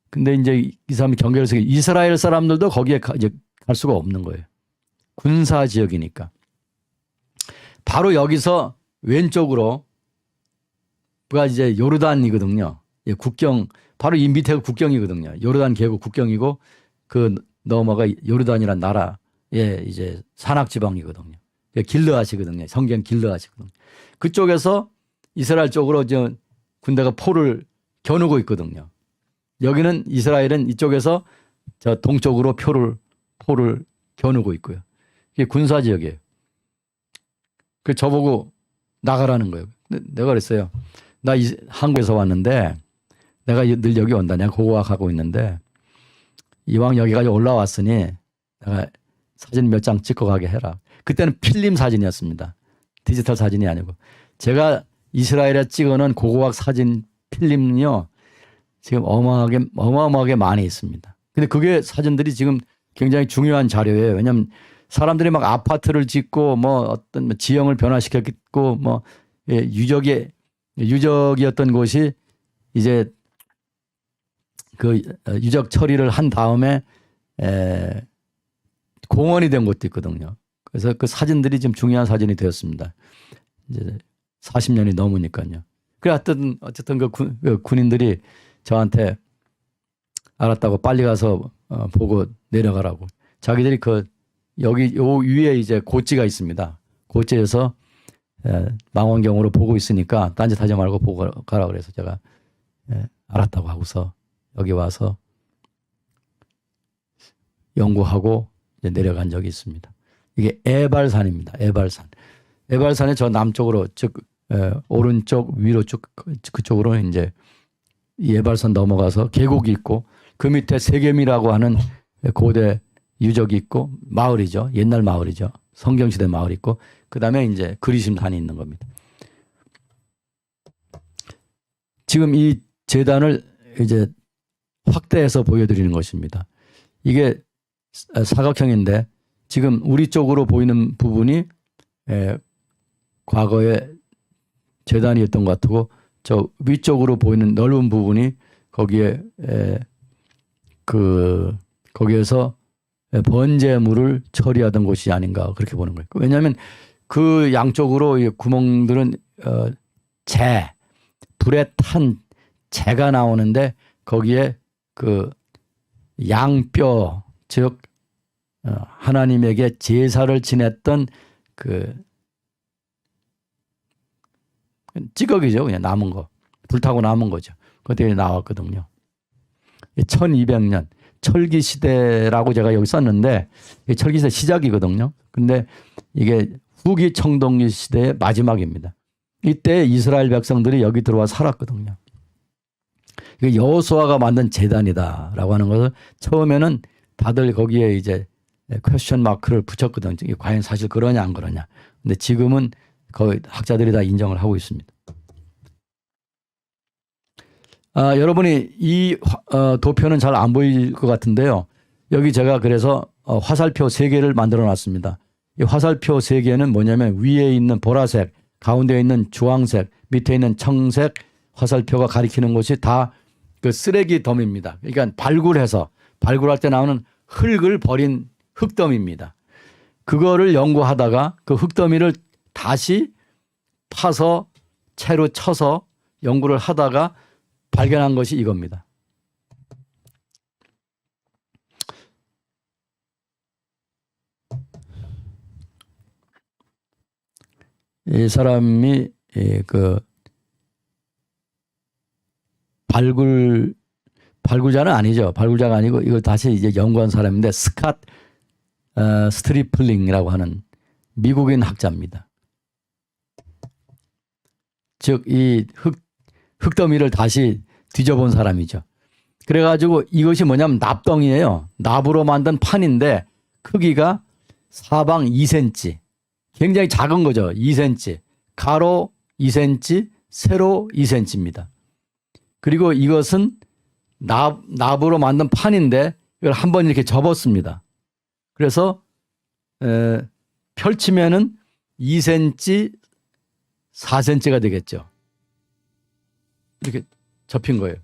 근데 이제 이 사람이 경계를 세우고 이스라엘 사람들도 거기에 이제 갈 수가 없는 거예요. 군사 지역이니까. 바로 여기서 왼쪽으로 가 이제 요르단이거든요. 국경 바로 이 밑에가 국경이거든요. 요르단 계곡 국경이고 그 넘어가 요르단이란 나라의 이제 산악 지방이거든요. 길르앗이거든요. 성경 길르앗이거든요. 그쪽에서 이스라엘 쪽으로 이제 군대가 포를 겨누고 있거든요. 여기는 이스라엘은 이쪽에서 저 동쪽으로 포를 겨누고 있고요. 이게 군사 지역이에요. 그 저보고 나가라는 거예요. 근데 내가 그랬어요. 나 한국에서 왔는데 내가 늘 여기 온다. 내가 고고학하고 있는데 이왕 여기까지 올라왔으니 내가 사진 몇 장 찍고 가게 해라. 그때는 필름 사진이었습니다. 디지털 사진이 아니고. 제가 이스라엘에 찍어놓은 고고학 사진 필름요. 지금 어마어마하게 많이 있습니다. 근데 그게 사진들이 지금 굉장히 중요한 자료예요. 왜냐하면 사람들이 막 아파트를 짓고 뭐 어떤 지형을 변화시켰고 뭐 유적이었던 곳이 이제 그 유적 처리를 한 다음에 공원이 된 곳도 있거든요. 그래서 그 사진들이 좀 중요한 사진이 되었습니다. 이제 40년이 넘으니까요. 그래 어쨌든 그 군인들이 저한테 알았다고 빨리 가서 보고 내려가라고. 자기들이 여기 요 위에 이제 고지가 있습니다. 고지에서 망원경으로 보고 있으니까 딴짓 하지 말고 보고 가라 그래서 제가 알았다고 하고서 여기 와서 연구하고 이제 내려간 적이 있습니다. 이게 에발산입니다. 에발산의 저 남쪽으로 즉 오른쪽 위로 쭉 그쪽으로 이제 이 에발산 넘어가서 계곡이 있고 그 밑에 세겜이라고 하는 고대 유적이 있고 마을이죠. 옛날 마을이죠. 성경시대 마을 있고 그다음에 이제 그리심산이 있는 겁니다. 지금 이 재단을 이제 확대해서 보여드리는 것입니다. 이게 사각형인데 지금 우리 쪽으로 보이는 부분이 과거에 재단이었던 것 같고 저 위쪽으로 보이는 넓은 부분이 거기에서 번제물을 처리하던 곳이 아닌가 그렇게 보는 거예요. 왜냐하면 그 양쪽으로 구멍들은 불에 탄 재가 나오는데 거기에 그 양뼈 즉 하나님에게 제사를 지냈던 그 찌꺼기죠. 그냥 남은 거. 불타고 남은 거죠. 그것들이 나왔거든요. 1200년 철기 시대라고 제가 여기 썼는데 철기 시대 시작이거든요. 근데 이게 후기 청동기 시대의 마지막입니다. 이때 이스라엘 백성들이 여기 들어와 살았거든요. 이게 여호수아가 만든 제단이다라고 하는 것을 처음에는 다들 거기에 이제 퀘스천 마크를 붙였거든요. 이게 과연 사실 그러냐 안 그러냐. 근데 지금은 거의 학자들이 다 인정을 하고 있습니다. 여러분이 이 도표는 잘 안 보일 것 같은데요. 여기 제가 그래서 화살표 3개를 만들어 놨습니다. 이 화살표 3개는 뭐냐면 위에 있는 보라색, 가운데 있는 주황색, 밑에 있는 청색 화살표가 가리키는 곳이 다 그 쓰레기 덤입니다. 그러니까 발굴할 때 나오는 흙을 버린 흙더미입니다. 그거를 연구하다가 그 흙더미를 다시 파서 채로 쳐서 연구를 하다가 발견한 것이 이겁니다. 이 사람이 그 발굴자는 아니죠. 발굴자가 아니고 이걸 다시 이제 연구한 사람인데 스캇 스트리플링이라고 하는 미국인 학자입니다. 즉 이 흙더미를 다시 뒤져본 사람이죠. 그래가지고 이것이 뭐냐면 납덩이에요. 납으로 만든 판인데 크기가 사방 2cm. 굉장히 작은 거죠. 2cm. 가로 2cm, 세로 2cm입니다. 그리고 이것은 납으로 만든 판인데 이걸 한번 이렇게 접었습니다. 그래서 펼치면은 2cm, 4cm가 되겠죠. 이렇게 접힌 거예요.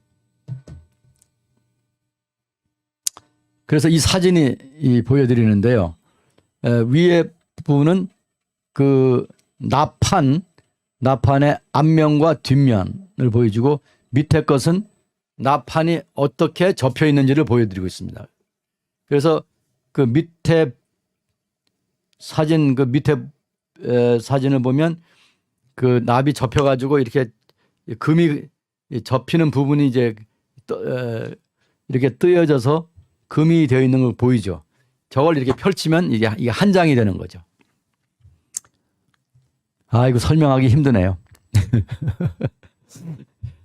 그래서 이 사진이 보여드리는데요. 위에 부분은 그 나판의 앞면과 뒷면을 보여주고 밑에 것은 나판이 어떻게 접혀 있는지를 보여드리고 있습니다. 그래서 그 밑에 사진, 그 밑에 사진을 보면 그 납이 접혀가지고 이렇게 금이 접히는 부분이 이제 이렇게 뜨여져서 금이 되어 있는 걸 보이죠. 저걸 이렇게 펼치면 이게 한 장이 되는 거죠. 아, 이거 설명하기 힘드네요.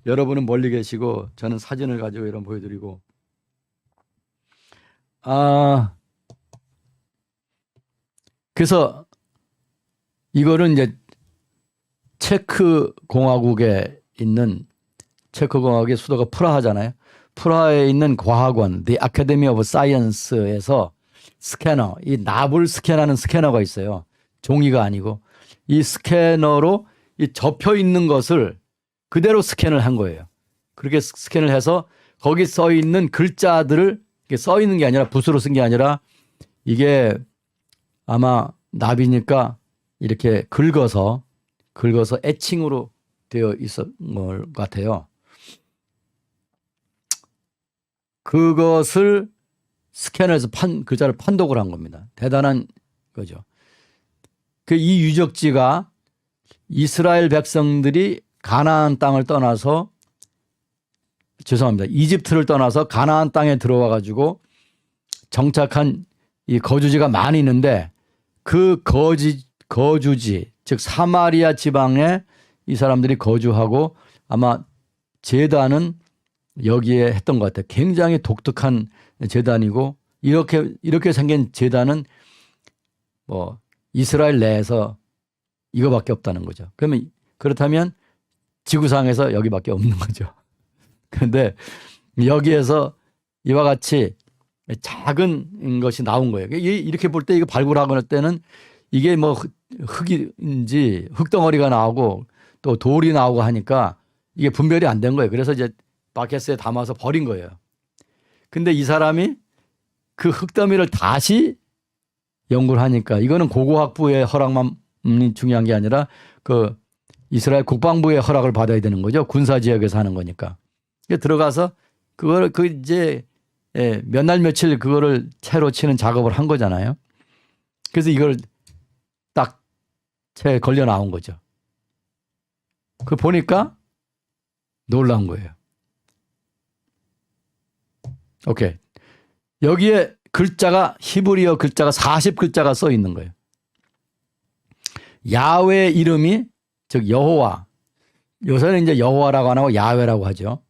여러분은 멀리 계시고 저는 사진을 가지고 이런 보여드리고. 그래서 이거는 이제 체크 공화국에 있는, 체크 공화국의 수도가 프라하잖아요. 프라하에 있는 과학원, The Academy of Science에서 스캐너, 이 납을 스캔하는 스캐너가 있어요. 종이가 아니고 이 스캐너로 이 접혀 있는 것을 그대로 스캔을 한 거예요. 그렇게 스캔을 해서 거기 써 있는 글자들을, 써 있는 게 아니라 붓으로 쓴 게 아니라 이게 아마 납이니까 이렇게 긁어서 애칭으로 되어 있었던 것 같아요. 그것을 스캔해서 글자를 판독을 한 겁니다. 대단한 거죠. 이 유적지가 이스라엘 백성들이 가나안 땅을 떠나서, 죄송합니다, 이집트를 떠나서 가나안 땅에 들어와 가지고 정착한 이 거주지가 많이 있는데 그 거주지, 즉 사마리아 지방에 이 사람들이 거주하고 아마 제단은 여기에 했던 것 같아요. 굉장히 독특한 제단이고 이렇게 생긴 제단은 뭐 이스라엘 내에서 이거밖에 없다는 거죠. 그러면 그렇다면 지구상에서 여기밖에 없는 거죠. 그런데 여기에서 이와 같이 작은 것이 나온 거예요. 이렇게 볼 때 이거 발굴하고 날 때는 이게 뭐 흙인지 흙덩어리가 나오고 또 돌이 나오고 하니까 이게 분별이 안 된 거예요. 그래서 이제 바켓스에 담아서 버린 거예요. 근데 이 사람이 그 흙더미를 다시 연구를 하니까 이거는 고고학부의 허락만 중요한 게 아니라 그 이스라엘 국방부의 허락을 받아야 되는 거죠. 군사 지역에서 하는 거니까. 들어가서 그걸 이제 몇 날 며칠 그거를 채로 치는 작업을 한 거잖아요. 그래서 이걸 딱 채 걸려 나온 거죠. 그 보니까 놀라운 거예요. 오케이. 여기에 글자가 히브리어 글자가 40글자가 써 있는 거예요. 야훼 이름이, 즉 여호와. 요새는 이제 여호와라고 안 하고 야훼라고 하죠.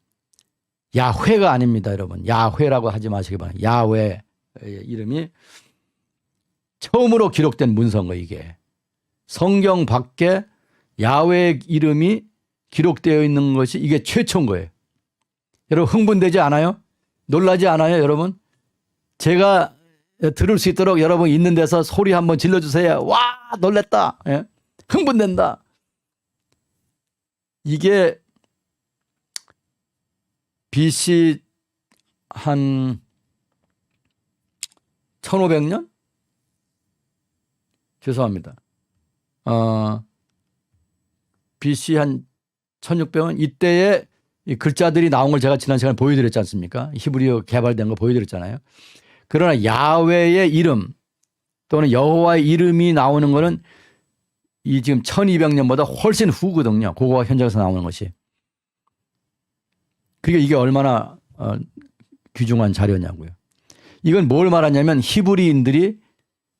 야훼가 아닙니다, 여러분. 야훼라고 하지 마시기 바랍니다. 야훼 이름이 처음으로 기록된 문서인 거예요, 이게. 성경 밖에 야훼 이름이 기록되어 있는 것이 이게 최초인 거예요. 여러분 흥분되지 않아요? 놀라지 않아요, 여러분? 제가 들을 수 있도록 여러분 있는 데서 소리 한번 질러주세요. 와, 놀랬다. 예? 흥분된다. 이게 BC 한 1500년? 죄송합니다. BC 한 1600년? 이때에 이 글자들이 나온 걸 제가 지난 시간에 보여드렸지 않습니까? 히브리어 개발된 거 보여드렸잖아요. 그러나 야훼의 이름 또는 여호와의 이름이 나오는 거는 이 지금 1200년보다 훨씬 후거든요. 고고학 현장에서 나오는 것이. 그러니까 이게 얼마나 귀중한 자료냐고요. 이건 뭘 말하냐면 히브리인들이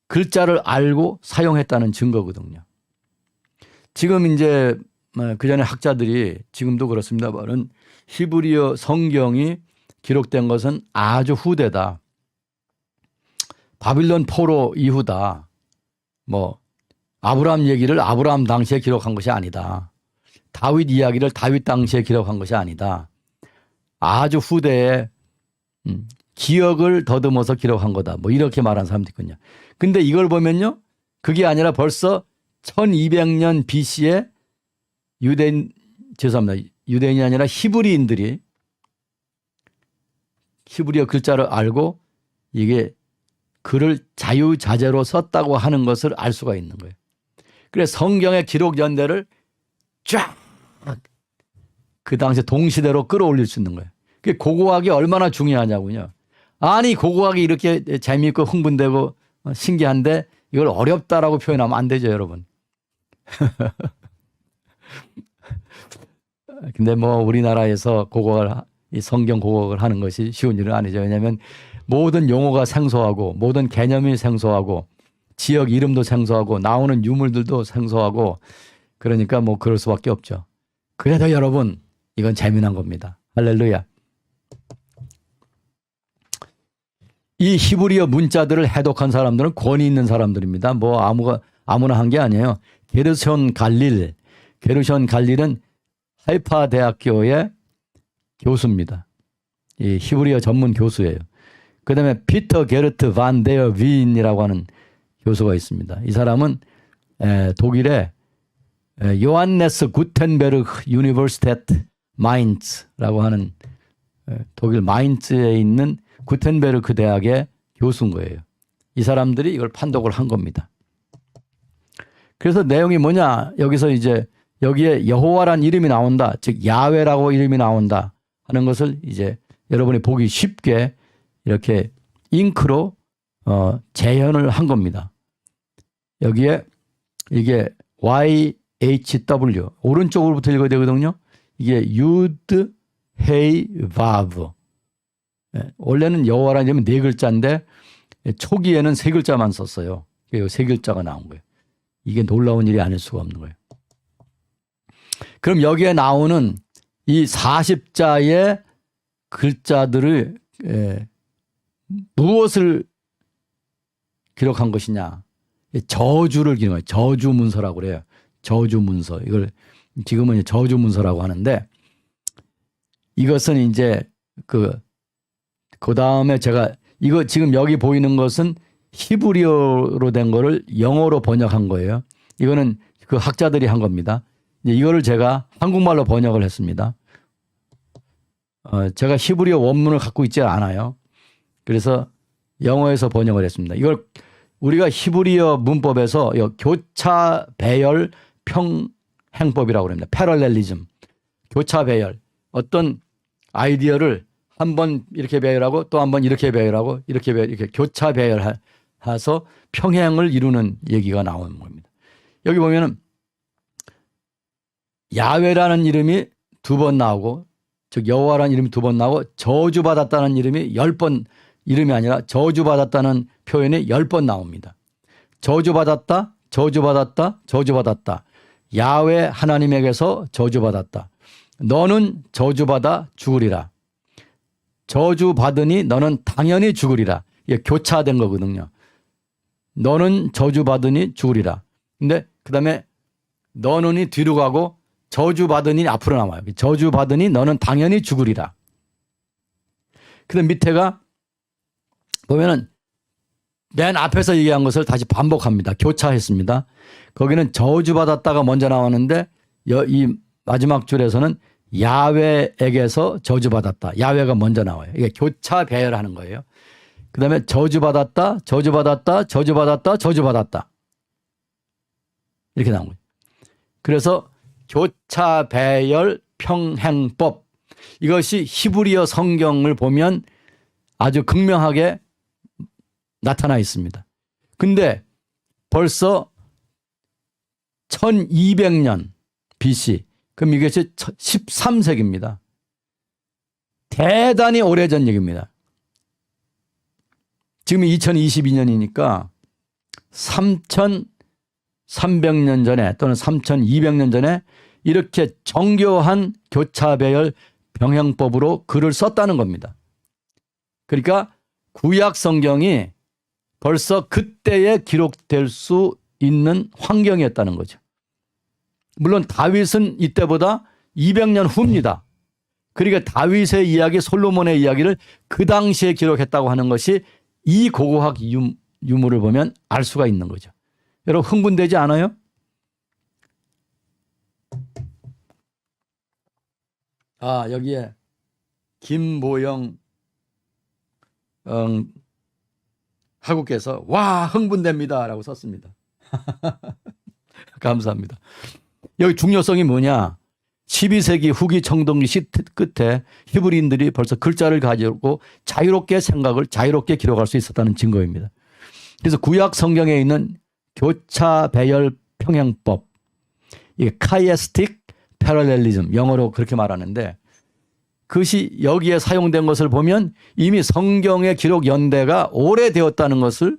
글자를 알고 사용했다는 증거거든요. 지금 이제 그 전에 학자들이 지금도 그렇습니다만은 히브리어 성경이 기록된 것은 아주 후대다. 바빌론 포로 이후다. 뭐 아브라함 얘기를 아브라함 당시에 기록한 것이 아니다. 다윗 이야기를 다윗 당시에 기록한 것이 아니다. 아주 후대에 기억을 더듬어서 기록한 거다. 뭐 이렇게 말한 사람도 있거든요. 근데 이걸 보면요. 그게 아니라 벌써 1200년 BC에 유대인이 아니라 히브리인들이 히브리어 글자를 알고 이게 글을 자유자재로 썼다고 하는 것을 알 수가 있는 거예요. 그래서 성경의 기록 연대를 쫙 그 당시 동시대로 끌어올릴 수 있는 거예요. 그게 고고학이 얼마나 중요하냐고요. 아니 고고학이 이렇게 재미있고 흥분되고 신기한데 이걸 어렵다라고 표현하면 안 되죠, 여러분. 근데 뭐 우리나라에서 고고학을 이 성경 고고학을 하는 것이 쉬운 일은 아니죠. 왜냐하면 모든 용어가 생소하고 모든 개념이 생소하고 지역 이름도 생소하고 나오는 유물들도 생소하고 그러니까 뭐 그럴 수밖에 없죠. 그래도 여러분 이건 재미난 겁니다. 할렐루야. 이 히브리어 문자들을 해독한 사람들은 권위 있는 사람들입니다. 뭐 아무나 한 게 아니에요. 게르손 갈릴은 하이파 대학교의 교수입니다. 이 히브리어 전문 교수예요. 그 다음에 피터 게르트 반 데어 위인이라고 하는 교수가 있습니다. 이 사람은 독일의 요한네스 구텐베르크 유니버시테트 마인츠라고 하는 독일 마인츠에 있는 구텐베르크 대학의 교수인 거예요. 이 사람들이 이걸 판독을 한 겁니다. 그래서 내용이 뭐냐? 여기서 이제 여기에 여호와란 이름이 나온다. 즉 야훼라고 이름이 나온다 하는 것을 이제 여러분이 보기 쉽게 이렇게 잉크로 재현을 한 겁니다. 여기에 이게 YHW 오른쪽으로부터 읽어야 되거든요. 이게 유드 헤이 바브. 원래는 여호와라는 이름은 네 글자인데 초기에는 세 글자만 썼어요. 세 글자가 나온 거예요. 이게 놀라운 일이 아닐 수가 없는 거예요. 그럼 여기에 나오는 이 40자의 글자들을 무엇을 기록한 것이냐? 저주를 기록해요. 저주문서라고 그래요. 저주문서. 이걸 지금은 저주문서라고 하는데 이것은 이제 그 다음에 제가 이거 지금 여기 보이는 것은 히브리어로 된 거를 영어로 번역한 거예요. 이거는 그 학자들이 한 겁니다. 이거를 제가 한국말로 번역을 했습니다. 제가 히브리어 원문을 갖고 있지 않아요. 그래서 영어에서 번역을 했습니다. 이걸 우리가 히브리어 문법에서 교차 배열 평행법이라고 합니다. 패럴렐리즘. 교차 배열. 어떤 아이디어를 한번 이렇게 배열하고 또 한번 이렇게 배열하고 이렇게 교차 배열해서 평행을 이루는 얘기가 나오는 겁니다. 여기 보면은 야훼라는 이름이 2번 나오고 즉 여호와라는 이름이 2번 나오고 저주받았다는 이름이 10번 이름이 아니라 저주받았다는 표현이 10번 나옵니다. 저주받았다, 저주받았다, 저주받았다. 야훼 하나님에게서 저주받았다. 너는 저주받아 죽으리라. 저주받으니 너는 당연히 죽으리라. 이게 교차된 거거든요. 너는 저주받으니 죽으리라. 근데 그 다음에 너는이 뒤로 가고 저주받으니 앞으로 나와요. 저주받으니 너는 당연히 죽으리라. 그 다음 밑에가 보면은 맨 앞에서 얘기한 것을 다시 반복합니다. 교차했습니다. 거기는 저주받았다가 먼저 나왔는데 이 마지막 줄에서는 야훼에게서 저주받았다. 야훼가 먼저 나와요. 이게 교차 배열하는 거예요. 그 다음에 저주받았다, 저주받았다, 저주받았다, 저주받았다. 이렇게 나온 거예요. 그래서 교차 배열 평행법. 이것이 히브리어 성경을 보면 아주 극명하게 나타나 있습니다. 근데 벌써 1200년 BC, 그럼 이것이 13세기입니다. 대단히 오래전 얘기입니다. 지금 2022년이니까 3300년 전에 또는 3200년 전에 이렇게 정교한 교차배열 병행법으로 글을 썼다는 겁니다. 그러니까 구약 성경이 벌써 그때에 기록될 수 있는 환경이었다는 거죠. 물론 다윗은 이때보다 200년 후입니다. 그러니까 다윗의 이야기, 솔로몬의 이야기를 그 당시에 기록했다고 하는 것이 이 고고학 유물을 보면 알 수가 있는 거죠. 여러분 흥분되지 않아요? 여기에 김모영 하국께서 와 흥분됩니다 라고 썼습니다. 감사합니다. 여기 중요성이 뭐냐, 12세기 후기 청동기 시 끝에 히브리인들이 벌써 글자를 가지고 자유롭게 생각을 자유롭게 기록할 수 있었다는 증거입니다. 그래서 구약 성경에 있는 교차 배열 평행법, 이게 카이에스틱 패러렐리즘, 영어로 그렇게 말하는데 그것이 여기에 사용된 것을 보면 이미 성경의 기록 연대가 오래되었다는 것을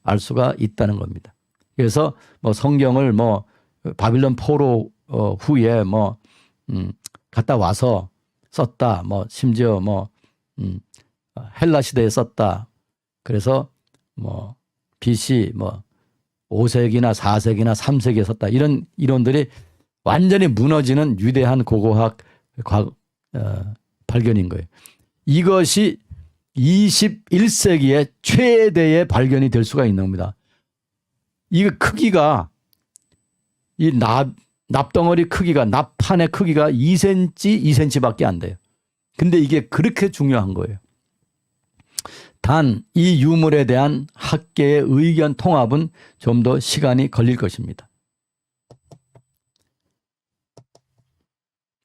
알 수가 있다는 겁니다. 그래서 뭐 성경을 뭐 바빌론 포로 후에 뭐 갔다 와서 썼다, 뭐 심지어 뭐 헬라 시대에 썼다. 그래서 뭐 BC 뭐 5세기나 4세기나 3세기에 썼다. 이런 이론들이 완전히 무너지는 위대한 고고학 발견인 거예요. 이것이 21세기의 최대의 발견이 될 수가 있는 겁니다. 이 크기가 이 납덩어리 크기가, 납판의 크기가 2cm, 2cm밖에 안 돼요. 근데 이게 그렇게 중요한 거예요. 단 이 유물에 대한 학계의 의견 통합은 좀 더 시간이 걸릴 것입니다.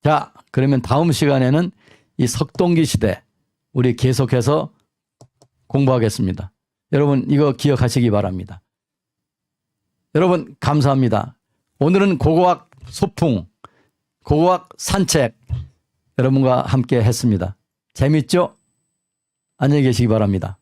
자, 그러면 다음 시간에는 이 석동기 시대 우리 계속해서 공부하겠습니다. 여러분 이거 기억하시기 바랍니다. 여러분 감사합니다. 오늘은 고고학 소풍, 고고학 산책 여러분과 함께 했습니다. 재밌죠? 안녕히 계시기 바랍니다.